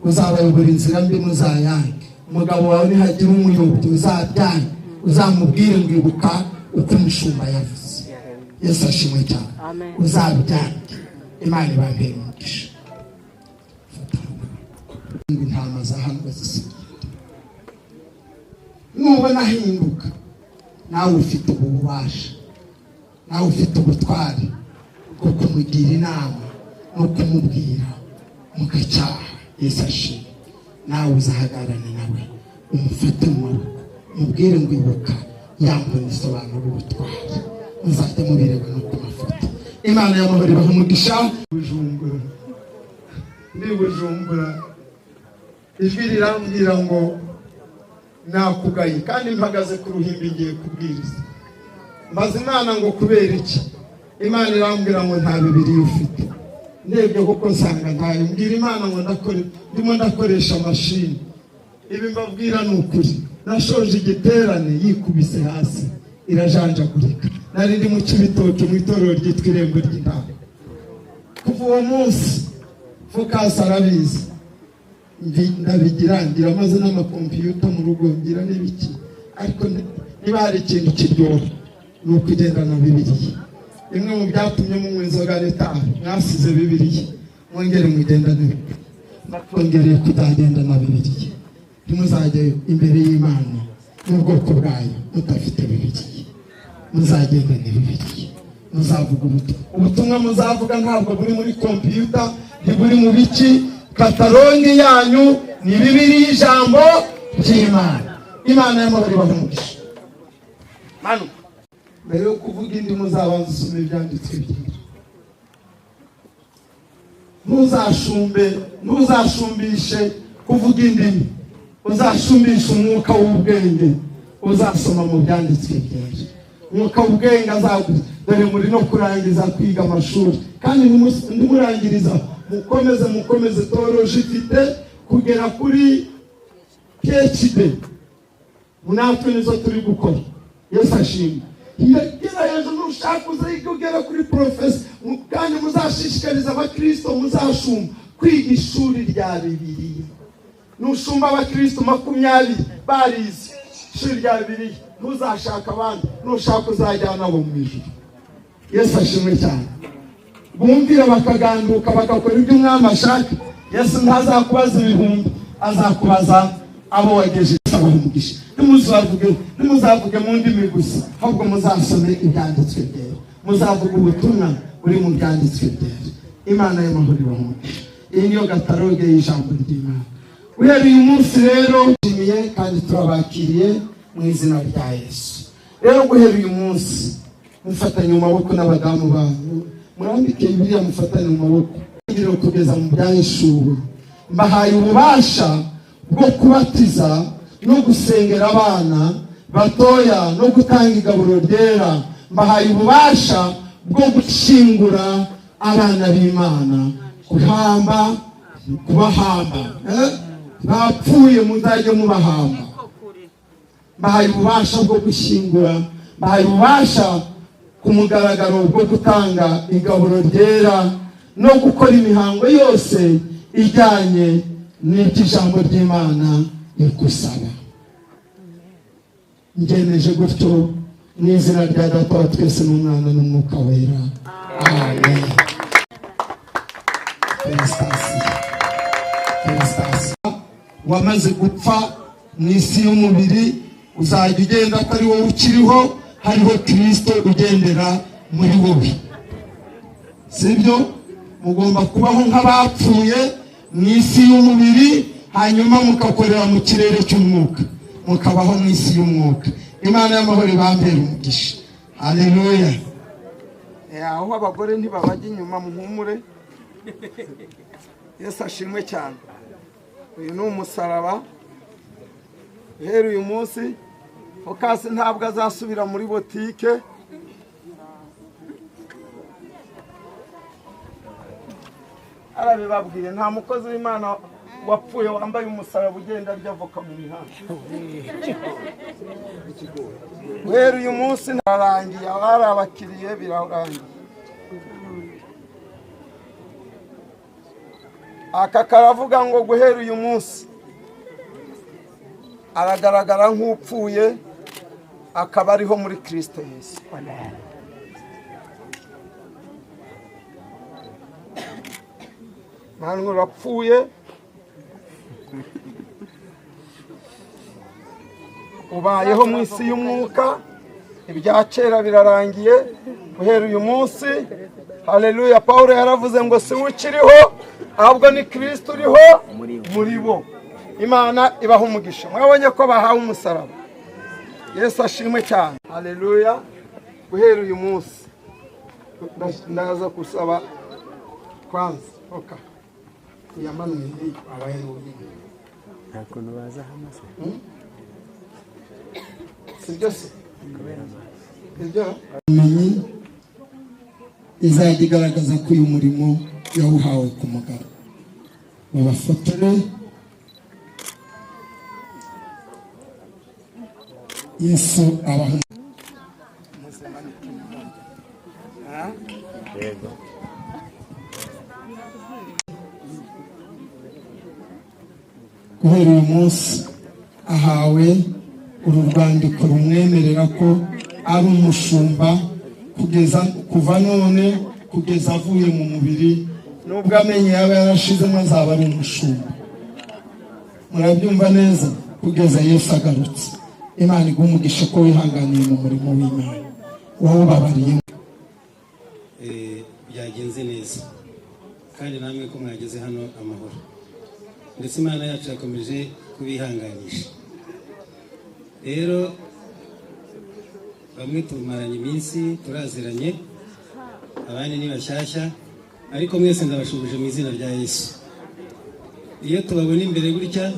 D: uzabayobora inzira mbi muzayange. Umugabo wawe nihagira umuyobya uzabyange, uzamubwire ngo ibuka uko umushumba yavuze. Yesu ashimwe cyane. Uzabyange. Imana ibambere umugisha. Intama za hano bazisiga. Nubona hinduka nawe ufite ububasha, nawe ufite ubutwari bwo kumugira inama no kumubwira mugacyaha. Yesu ashimwe. Nawe uzahagarane nawe umufate mu maboko mubwire ngo ibuka yambona isobanura ubutwari. Muzajya mubireba no ku mafoto. Imana y'amahoro ibaha umugisha. Bujumbura ijwi rirambwira ngo nakugaye kandi mpagaze ku ruhimbi ngiye kubwiriza. Mbaza Imana ngo kubera iki? Imana irambwira ngo nta Bibiliya ufite. Ndebye kuko nsanga ntayo. Mbwira Imana ngo ndimo ndakoresha mashini. Ibi mbabwira ni ukuri. Nashoje igiterane yikubise hasi irajanjagurika. Nari ndi mu Cibitoke mu itorero ryitwa Irembo ry'Intama. Kuva uwo munsi Focus arabizi. Ndabigira ngira amaze n'amakompiyuta mu rugo ngira n'ibiki. Ariko niba hari ikintu kiryoha ni ukugenda na Bibiliya. Imwe mu byatumye munywa inzoga n'itabi mwasize Bibiliya. Mwongere mugenda n'ibyo. Mwongereye kutagenda na Bibiliya. Ntimuzajye imbere y'Imana n'ubwoko bwayo mutafite Bibiliya. Muzagenda na Bibiliya. Muzavuga ubutumwa muzavuga ntabwo buri muri kompiyuta, ntiburi mu biki. Katalongi yanyu ni Bibiliya ijambo ry'Imana. Imana y'amahoro ibaha umugisha. Hano mbere yo kuvuga indi muzabanza usome ibyanditswe byera. Ntuzashumbishe kuvuga indimi, uzashumbisha umwuka w'ubwenge. Uzasoma mu byanditswe byera. Umwuka w'ubwenge azaguza. Dore muri no kurangiza kwiga amashuri kandi ndimurangiriza mukomeze toroje ifite kugera kuri PhD. Munatwe nizo turi gukora. Yesu ashimwe. Hiyagera hejuru ushaka uzayigera kuri professor kandi muzashishikariza abakristo muzashumba kwiga ishuri rya Bibiliya. Nushumba abakristo 20 barize ishuri rya Bibiliya. Ntuzashaka abandi, nushaka uzajyana nabo mu ijuru. Yesu ashimwe cyane. Bumvira bakaganduka bagakora ibyo umwami ashaka. Yesu ntazakubaza ibihumbi, azakubaza abo wagejeje. Umugisha. Ntimuzavuge mu ndimi gusa, ahubwo muzasome ibyanditswe byera. Muzavuga ubutumwa buri mu byanditswe byera. Imana y'amahoro ibaha umugisha. Iyi niyo kataloge y'ijambo ry'Imana. Uhereye uyu munsi rero nshimiye kandi turabakiriye mu izina rya Yesu. Rero guhera uyu munsi mufatanye mu maboko n'abadamu banyu, murambike Bibiliya mufatanye mu maboko kugeza mu byahishuwe. Mbahaye ububasha bwo kubatiza no gusengera abana batoya no gutanga igaburo ryera. Mbahaye ububasha bwo gushingura abana b'Imana, kubahamba. Bapfuye muzajye mubahamba. bahaye ububasha bwo gushyingura, bahaye ububasha ku mugaragaro bwo gutanga igaburo ryera no gukora imihango yose ijyanye n'ibyo ijambo ry'Imana rikusaba. Ngeneje gutyo mu izina rya Data wa twese n'Umwana n'Umwuka wera. Amen. Wamaze gupfa mu isi y'umubiri, uzajya ugenda ko ari wowe ukiriho, hariho Kristo ugendera muri wowe. Sibyo? Mugomba kubaho nk'abapfuye mu isi y'umubiri, hanyuma mukakorera mu kirere cy'umwuka, mukabaho mu isi y'umwuka. Imana y'amahoro ibambere umugisha. Haleluya.
F: Aho abagore ntibabajya inyuma, muhumure. Yesu ashimwe cyane. Uyu ni umusaraba. Rero uyu munsi Focus ntabwo azasubira muri botike. Arabibabwiye, nta mukozi w'Imana wapfuye wambaye umusaraba ugenda arya avoka mu mihanda. Rero uyu munsi nararangiye, abari abakiriye birarangiye. Aka karavuga ngo guhera uyu munsi aragaragara nk'upfuye, akaba ariho muri Kristo Yesu. Manu urapfuye, ubayeho mu isi y'umwuka, ibya kera birarangiye guhera uyu munsi. Haleluya. Paulo yaravuze ngo si ukiriho ahubwo ni Kristo uriho muri bo. Imana ibaha umugisha. Mwabonye ko bahawe umusaraba. Yesu ashimwe cyane. Haleluya. Guhera uyu munsi ndaza kusaba kwanza oka yamanuye abaheruye
B: ntakuntu baza hamase
D: sibyo se ibyo umenyi izajya igaragaza ko uyu murimo yawuhawe ku mugabo. Babafotore Yesu abaho. Guhera uyu munsi ahawe uru rwandiko rumwemerera ko ari umushumba kugeza kuva none kugeza avuye mu mubiri. Nubwo amenye yaba yarashizemo azaba ari umushumba. Murabyumva neza? Kugeza Yesu agarutse. Imana iguha umugisha ko wihanganiye mu murimo w'Imana, wawubabariye.
I: Byagenze neza kandi namwe ko mwageze hano amahoro, ndetse Imana yacu yakomeje kubihanganisha. Rero bamwe tumaranye iminsi turaziranye, abandi ni bashyashya, ariko mwese ndabashubije mu izina rya Yesu. Iyo tubabona imbere gutya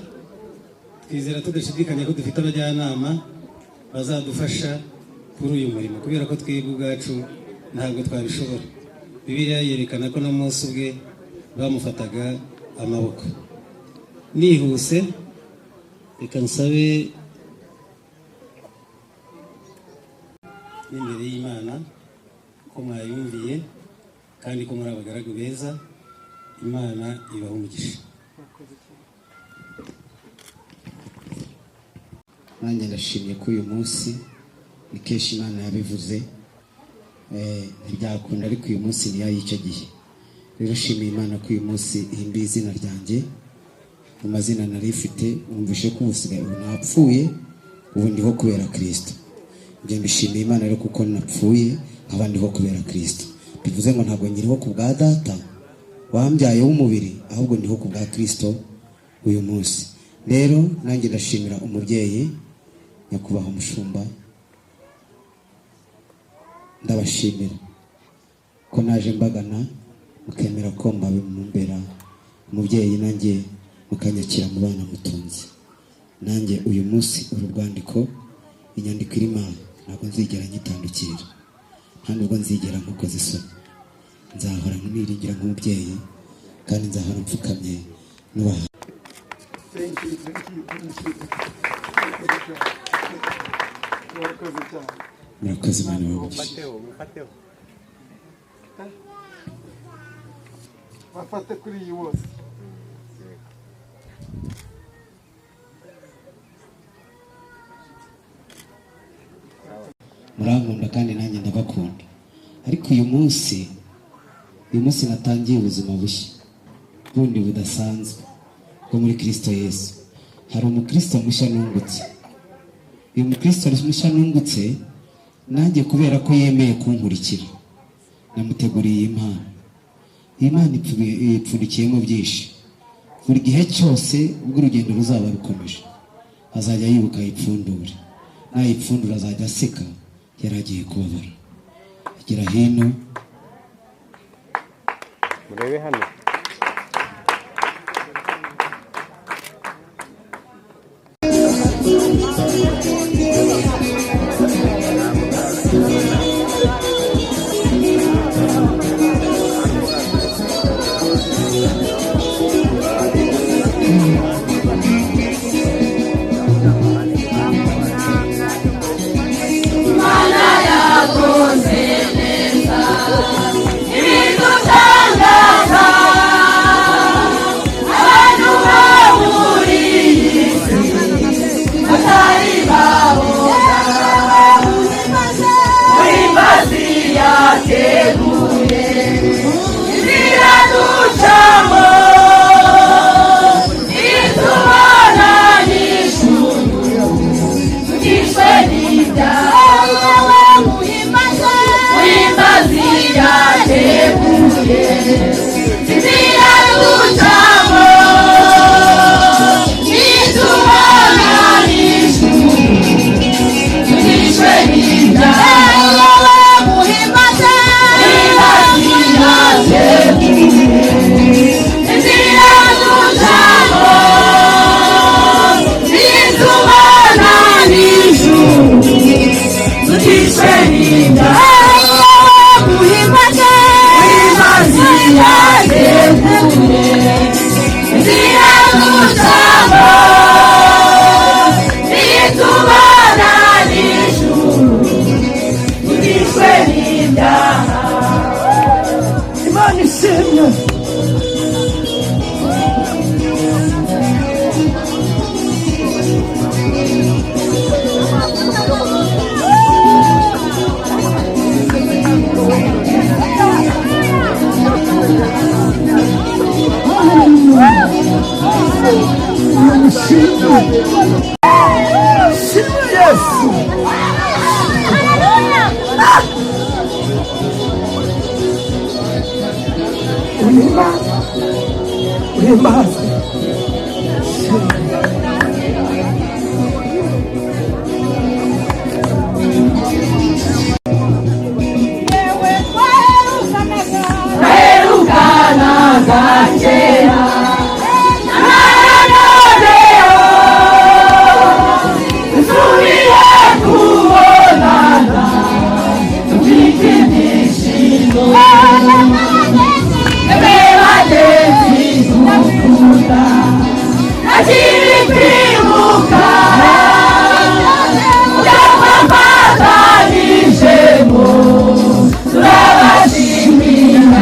I: twizera tudashidikanya ko dufite abajyanama bazadufasha kuri uyu murimo, kubera ko twebwe ubwacu ntabwo twabishobora. Bibiliya yerekana ko no munsi ubwe bamufataga amaboko. Nihuse reka nsabe n'imbere y'Imana ko mwayumviye kandi ko muri abagaragu beza. Imana ibaha umugisha.
E: Nanjye ndashimye ko uyu munsi ni kenshi Imana yabivuze ntibyakunda, ariko uyu munsi ni y'icyo gihe. Rero shimiye Imana ko uyu munsi ihimbiye izina ryanjye mu mazina nari ifite. Numvishe ko ubusigaye ubu napfuye, ubu ndiho kubera Kristo. Njye mbishimiye Imana rero kuko napfuye nkaba ndiho kubera Kristo. Bivuze ngo ntabwo nkiriho ku bwa data wambyaye w'umubiri, ahubwo ndiho ku bwa Kristo uyu munsi. Rero nanjye ndashimira umubyeyi nyakubahwa umushumba, ndabashimira ko naje mbagana mukemera ko mumbera umubyeyi, nanjye mukanyakira mu bana mutunzi. Nanjye uyu munsi uru rwandiko, inyandiko irimo ntabwo nzigera nyitandukira, nta nubwo nzigera nkukoza isoni. Nzahora niringira nk'umubyeyi kandi nzahora mfukamye nubaha.
F: Thank you.
I: murakoze Imana ibahe
F: bafate kuri iyi wose.
E: murankunda kandi nanjye ndabakunda, ariko uyu munsi natangiye ubuzima bushya bundi budasanzwe bwo muri Kristo Yesu. Hari umukristo mushya nungutse. Uyu mukristo mushya nungutse nanjye kubera ko yemeye kunkurikira, namuteguriye impano. Iyi mpano ipfundikiyemo byinshi. Buri gihe cyose ubwo urugendo ruzaba rukomeje azajya yibuka ayipfundure, nayipfundura azajya aseka yaragiye kubabara. Agira hino
B: murebe hano.
H: Turabashimira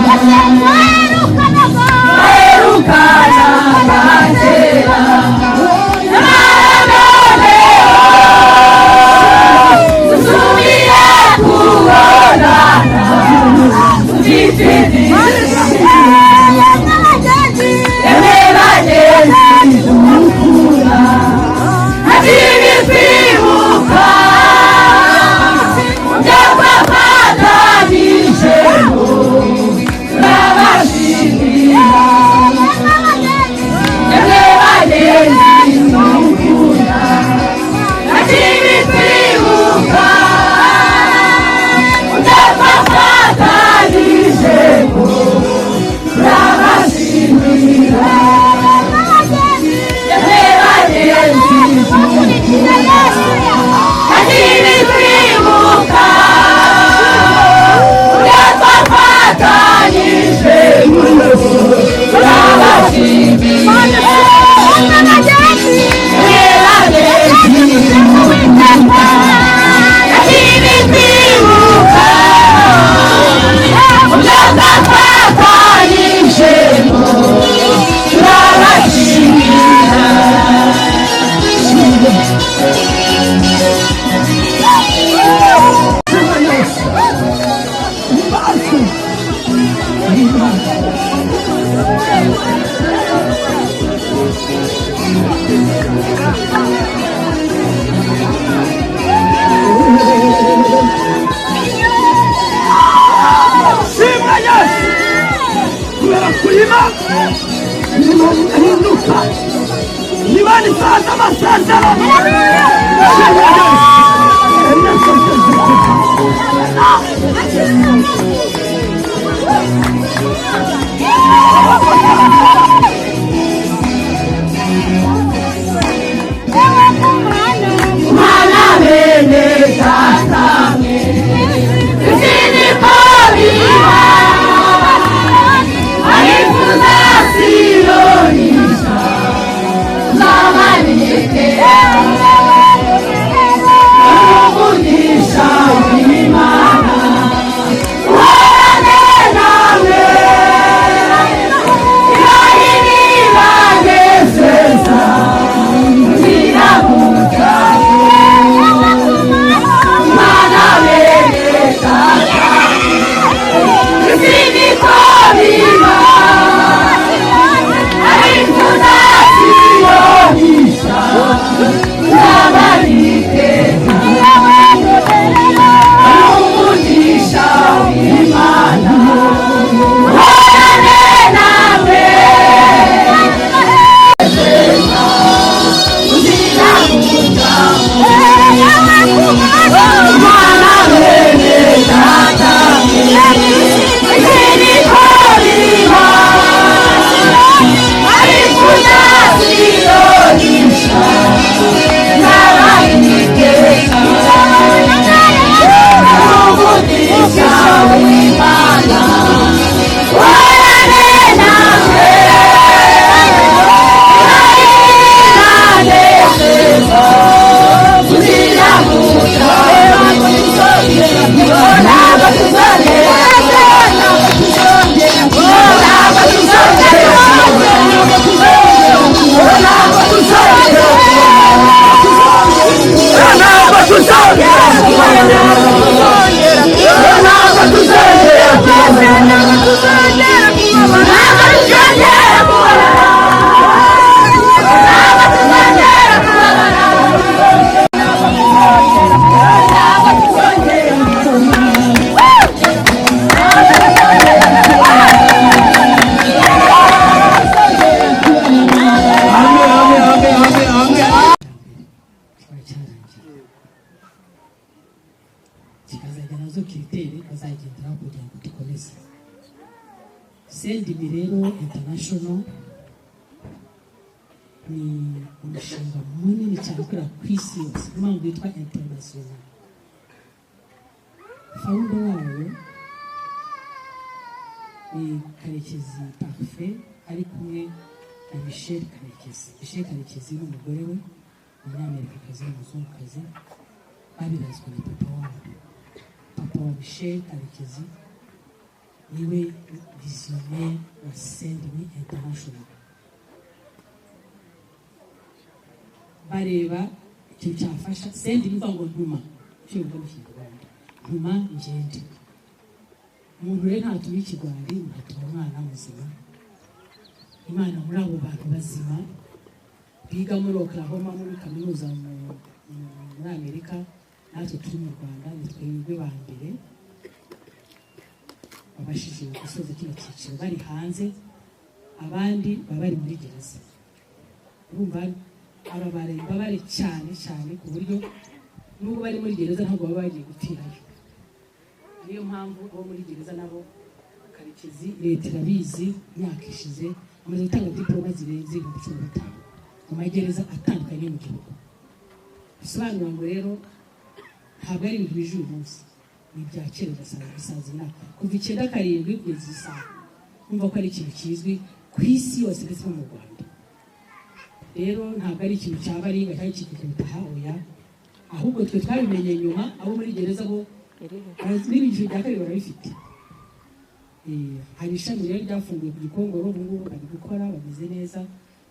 H: kurima nimuhinduka niba nisanze amasezerano
J: Mana bene tatame Zini pabiha Aifuza sironisha Zamanike Rubudisha wimana Wane nawe Yahini vangesesa Zinabuta Mana bene tatame Zini pabiha Aifuza sironisha Zamanike Rubudisha wimana Wane nawe Zinabuta Mana bene tatame Zini pabiha Aifuza sironisha Zamanike Rubudisha wimana Wane nawe
K: kikazajya nazo kiriteri bazagenderaho kugira ngo dukomeze. Sendimi rero international ni umushinga munini cyane ukorera ku isi yose, impamvu yitwa international. Founder wayo ni Karekezi Parfait ari kumwe na Michel Karekezi. Michel Karekezi ni umugore we, umunyamerikakazi n'umuzungukazi, babirazwe na papa wabo. Papa wa Michel Karekezi niwe visionnaire wa Sendimi International. Bareba icyo cyafasha Sendimi mva ngo ntuma, cyo bivuga mu Kinyarwanda ntuma ngende. Umuntu rero ntatuma ikigwari, ntatuma umwana muzima. Imana muri abo bantu bazima biga muri Oklahoma muri kaminuza muri Amerika, natwe turi mu Rwanda ni twebwe ba mbere babashije gusoza kino cyiciro bari hanze, abandi baba bari muri gereza. Urumva aba baremba bari cyane cyane ku buryo n'ubwo bari muri gereza ntabwo baba bagiye gupfirayo. Niyo mpamvu abo muri gereza nabo Karekezi leta irabizi, imyaka ishize amaze gutanga diploma zirenze 15 mu magereza atandukanye mu gihugu. Bisobanura ngo rero ntabwo ari ibintu bije uyu munsi, ni ibya kera bisaza imyaka kuva 97 kugeza isaha. Numva ko ari ikintu kizwi ku isi yose ndetse no mu Rwanda. Rero ntabwo ari ikintu cyaba ari cyangwa kikikubitaha oya, ahubwo twe twabimenye nyuma. Abo muri gereza bo n'ibintu bya kabiri barabifite. Hari ishami rero ryafunguye ku Gikongoro, ubu ngubu bari gukora bameze neza,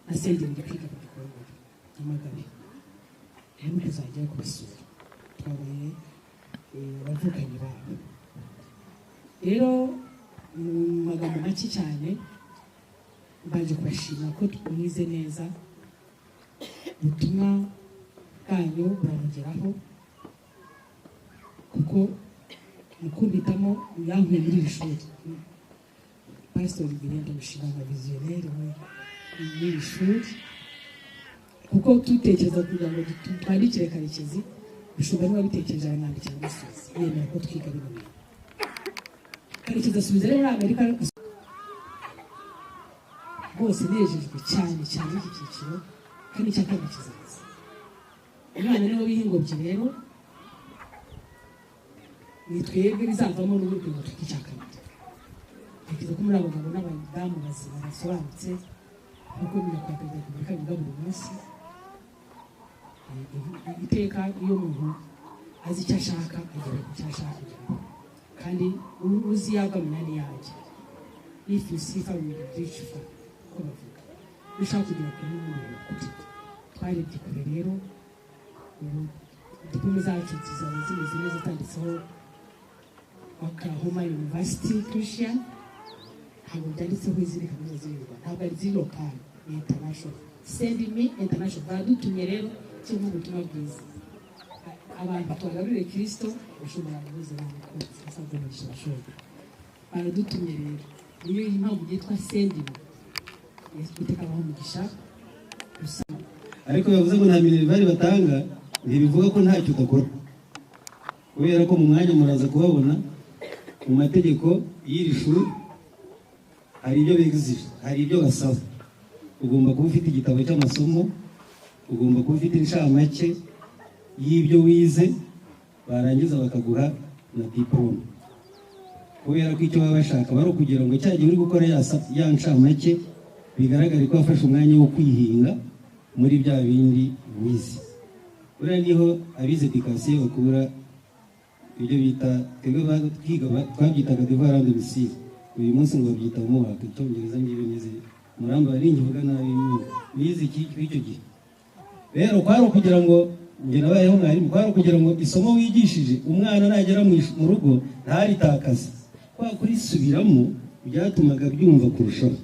K: na Sendimi ndi kwiga ku Gikongoro Nyamagabe. Rero tuzajya kubasura, twabaye abavukanye babo. Rero mu magambo make cyane baje kubashima ko twize neza, ubutumwa bwanyu buramugeraho kuko mukubitamo yankuye muri iri shuri. pasitori Birenda Mushinga nka vizioneri w'iri shuri, kuko dutekereza kugira ngo twandikire Karekezi, Bishumba niba bitekereje aramwandikira umusozi yemera ko twiga bino bintu. Karekezi asubiza rero muri Amerika rwose nejejwe cyane cyane iki cyiciro kandi icya kabiri kizaza. Umwana niwe w'ingobyi rero ni twebwe bizavamo n'uburyo ngo twicya kabiri. Ntekereza ko muri abo bagabo n'abadamu bazima basobanutse kuko nyakubahwa perezida wa repubulika bivuga buri munsi. Iteka iyo umuntu azi icyo ashaka agera ku cyo ashaka kandi uzi yagwa minani yajya. If you see how you reach for ko bavuga ushaka kugira kuri n'umuntu kuti twarebye kure rero ubu diplome zacu zizaba zimeze neza zitanditseho Oklahoma University Christian, ntabwo byanditseho izindi kaminuza z'u Rwanda, ntabwo ari ziri lokali, ni international. Send me international. Baradutumye rero cyangwa ubutumwa bwiza abantu tubagarurire Kristo bashobora kubuza abantu ko basaza bashobora. Baradutumye rero niyo impamvu yitwa send me. Iteka abaho umugisha gusa.
I: Ariko yavuze ngo nta minervari batanga, ntibivuga ko ntacyo udakora, kubera ko mu mwanya muraza kubabona mu mategeko y'iri shuri hari ibyo bigizije, hari ibyo basaba. Ugomba kuba ufite igitabo cy'amasomo, ugomba kuba ufite inshamake y'ibyo wize, barangiza bakaguha na diplome. Kubera ko icyo baba bashaka bari ukugira ngo cyagiye uri gukora ya nshamake bigaragare ko wafashe umwanya wo kwihinga muri bya bindi wize. Buriya niho abize edikasiyo bakura ibyo bita twabyitaga devoir de misile, uyu munsi ngo babyita umuhaka. Icyongereza ngibi nize muramba ari ngivuga nabi nize icyo gihe. Rero kwari ukugira ngo njye nabayeho mwarimu, kwari ukugira ngo isomo wigishije umwana nagera mu rugo ntaritakaze, kwa kurisubiramo byatumaga byumva kurushaho.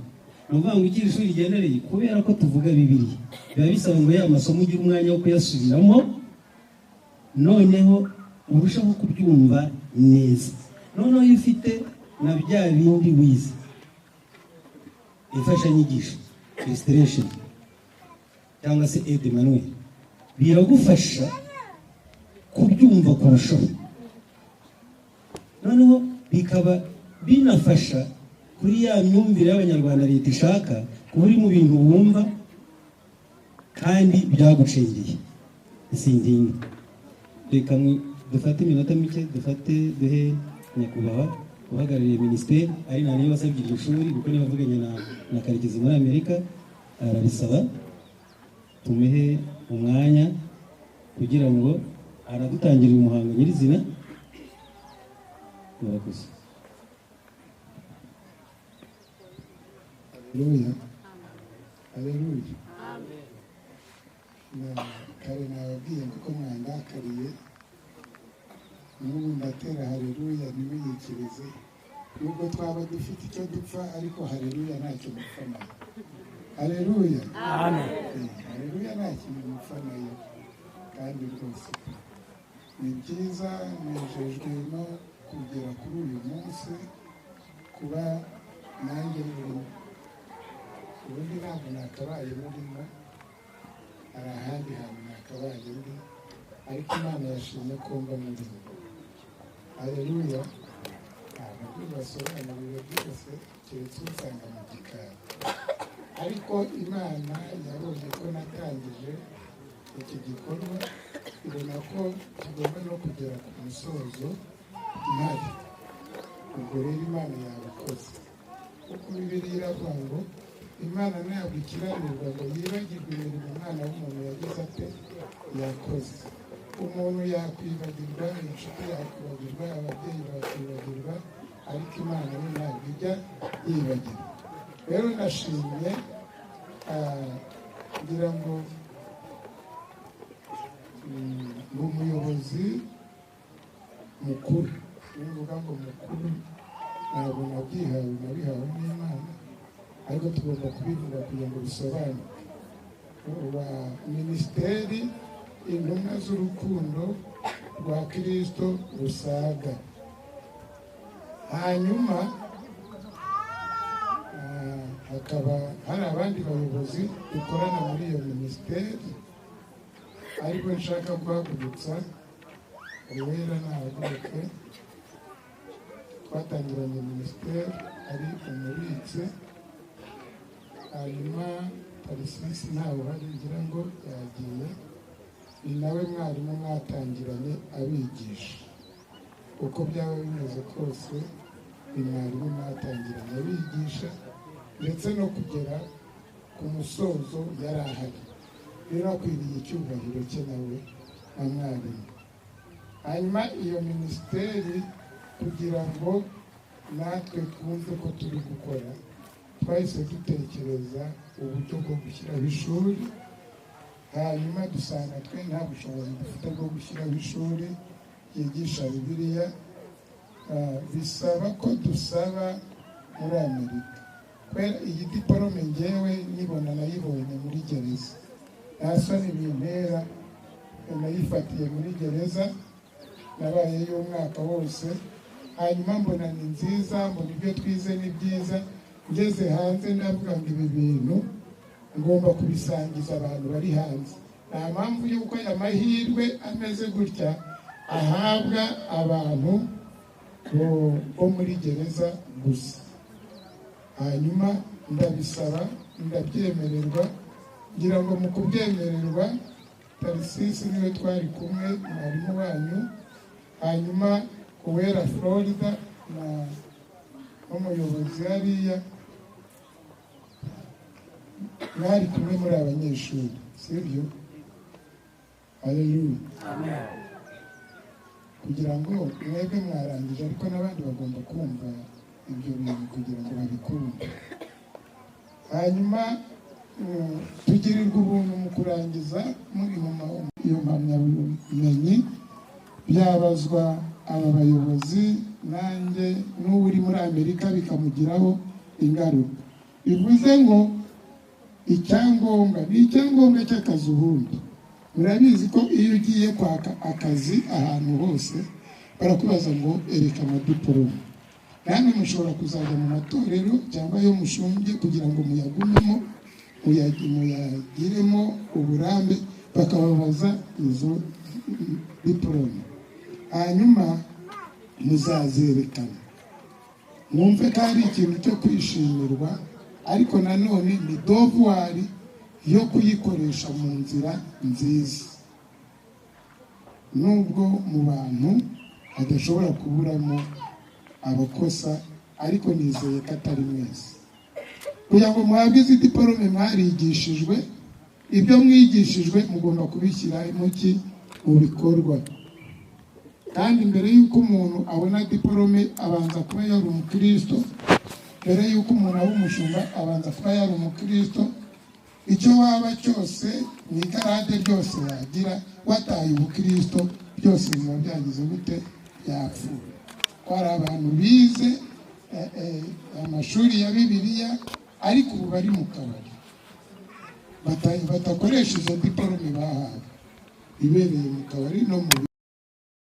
I: Ni ukuvuga ngo iki shuri rigenereye kubera ko tuvuga Bibiliya, biba bisaba ngo ya masomo ugire umwanya wo kuyasubiramo, noneho urushaho kubyumva neza. Noneho iyo ufite na bya bindi wize, imfashanyigisho illustration cyangwa se aide manuel, biragufasha kubyumva kurushaho. Noneho bikaba binafasha kuri ya myumvire y'Abanyarwanda leta ishaka, kuba uri mu bintu wumva kandi byagucengeye. Isindingi reka dufate iminota mike, duhe nyakubahwa uhagarariye minisiteri, ari na niyo wasabye iryo shuri, kuko niba avuganye na Karekezi muri Amerika arabisaba, tumuhe umwanya kugira ngo aradutangirira umuhango nyirizina. Murakoze.
A: Haleluya. Haleluya. Amen. Kare nababwiye kuko mwandakariye, n'ubu ndatera haleluya ntimuyikirize. Nubwo twaba dufite icyo dupfa, ariko haleluya ntacyo mupfa nayo. Haleluya. Amen. Haleluya nta kintu mupfa nayo, kandi rwose ni byiza. Nejejwe no kugera kuri uyu munsi, kuba nanjye murimo. Ubundi ntabwo nakabaye murimo, hari ahandi hantu nakabaye ndi, ariko Imana yashimye ko mba murimo. Haleluya. Ntabwo basobanurira byose keretse usanga mu gikari, ariko Imana yabonye ko natangije iki gikorwa, ibona ko kigomba no kugera ku musozo mpari. Ubwo rero Imana yabikoze, kuko Bibiliya iravuga ngo Imana ntabwo ikiranirwa ngo yibagirwe imirimo umwana w'umuntu yagize ate yakoze. Umuntu yakwibagirwa, inshuti yakwibagirwa, ababyeyi bakwibagirwa, ariko Imana yo ntabwo ijya yibagirwa. Rero ndashimye kugira ngo ni umuyobozi mukuru. Nivuga ngo mukuru ntabwo nabyihawe, nabihawe n'Imana, ariko tugomba kubivuga kugira ngo bisobanuke. Wa minisiteri intumwa z'urukundo rwa Kristo rusaga. Hanyuma
L: hakaba hari abandi bayobozi dukorana muri iyo minisiteri ariko nshaka guhagurutsa uwera nahaguruke. Twatangiranye minisiteri ari umubitsi, hanyuma Tarisisi ntawe uhari ngira ngo yagiye, ni nawe mwarimu mwatangiranye abigisha. Uko byaba bimeze kose ni mwarimu mwatangiranye abigisha, ndetse no kugera ku musozo yari ahari. Rero akwiriye icyubahiro cye nawe na mwarimu. Hanyuma iyo minisiteri kugira ngo natwe twumve ko turi gukora, twahise dutekereza uburyo bwo gushyiraho ishuri. Hanyuma dusanga twe nta bushobozi dufite bwo gushyiraho ishuri ryigisha Bibiliya. Bisaba ko dusaba muri Amerika. Kubera iyi diporome ngewe nibona nayibonye muri gereza, nta soni bintera, nayifatiye muri gereza, nabayeyo umwaka wose. Hanyuma mbona ni nziza, mbona ibyo twize ni byiza. Ngeze hanze ndavuga ngo ibi bintu ngomba kubisangiza abantu bari hanze. Nta mpamvu y'uko aya mahirwe ameze gutya ahabwa abantu bo muri gereza gusa. Hanyuma ndabisaba, ndabyemererwa. Ngira ngo mu kubyemererwa Tarisisi niwe twari kumwe, mwarimu wanyu. Hanyuma Uwera Florida n'umuyobozi hariya mwari kumwe muri abanyeshuri, sibyo? Haleluya. Amen. Kugira ngo mwebwe mwarangije, ariko n'abandi bagomba kumva ibyo bintu kugira ngo babikunde. Hanyuma tugirirwa ubuntu mu kurangiza muri iyo mpamyabumenyi. Byabazwa aba bayobozi nanjye n'uri muri Amerika bikamugiraho ingaruka. Bivuze ngo icyangombwa ni icyangombwa cy'akazi. Ubundi murabizi ko iyo ugiye kwaka akazi ahantu hose barakubaza ngo erekana diporome. Namwe mushobora kuzajya mu matorero cyangwa yo mushunge kugira ngo muyagumemo, muyagiremo uburambe, bakababaza izo diporome. Hanyuma muzazerekana, mwumve ko ari ikintu cyo kwishimirwa, ariko nanone ni dovuwari yo kuyikoresha mu nzira nziza. Nubwo mu bantu hadashobora kuburamo abakosa, ariko nizeye ko atari mwese. Kugira ngo muhabwe izi diporome mwarigishijwe, ibyo mwigishijwe mugomba kubishyira mu bikorwa. Kandi mbere y'uko umuntu abona diporome abanza kuba yari umukristo. Mbere y'uko umuntu aba umushumba abanza kuba yari umukristo. Icyo waba cyose mu igarade ryose yagira, wataye ubukristo byose biba byagize gute, yapfuye. Twari abantu bize amashuri ya Bibiliya, ariko ubu bari mu kabari, batakoresha izo diporome bahawe, ibereye mu kabari no mu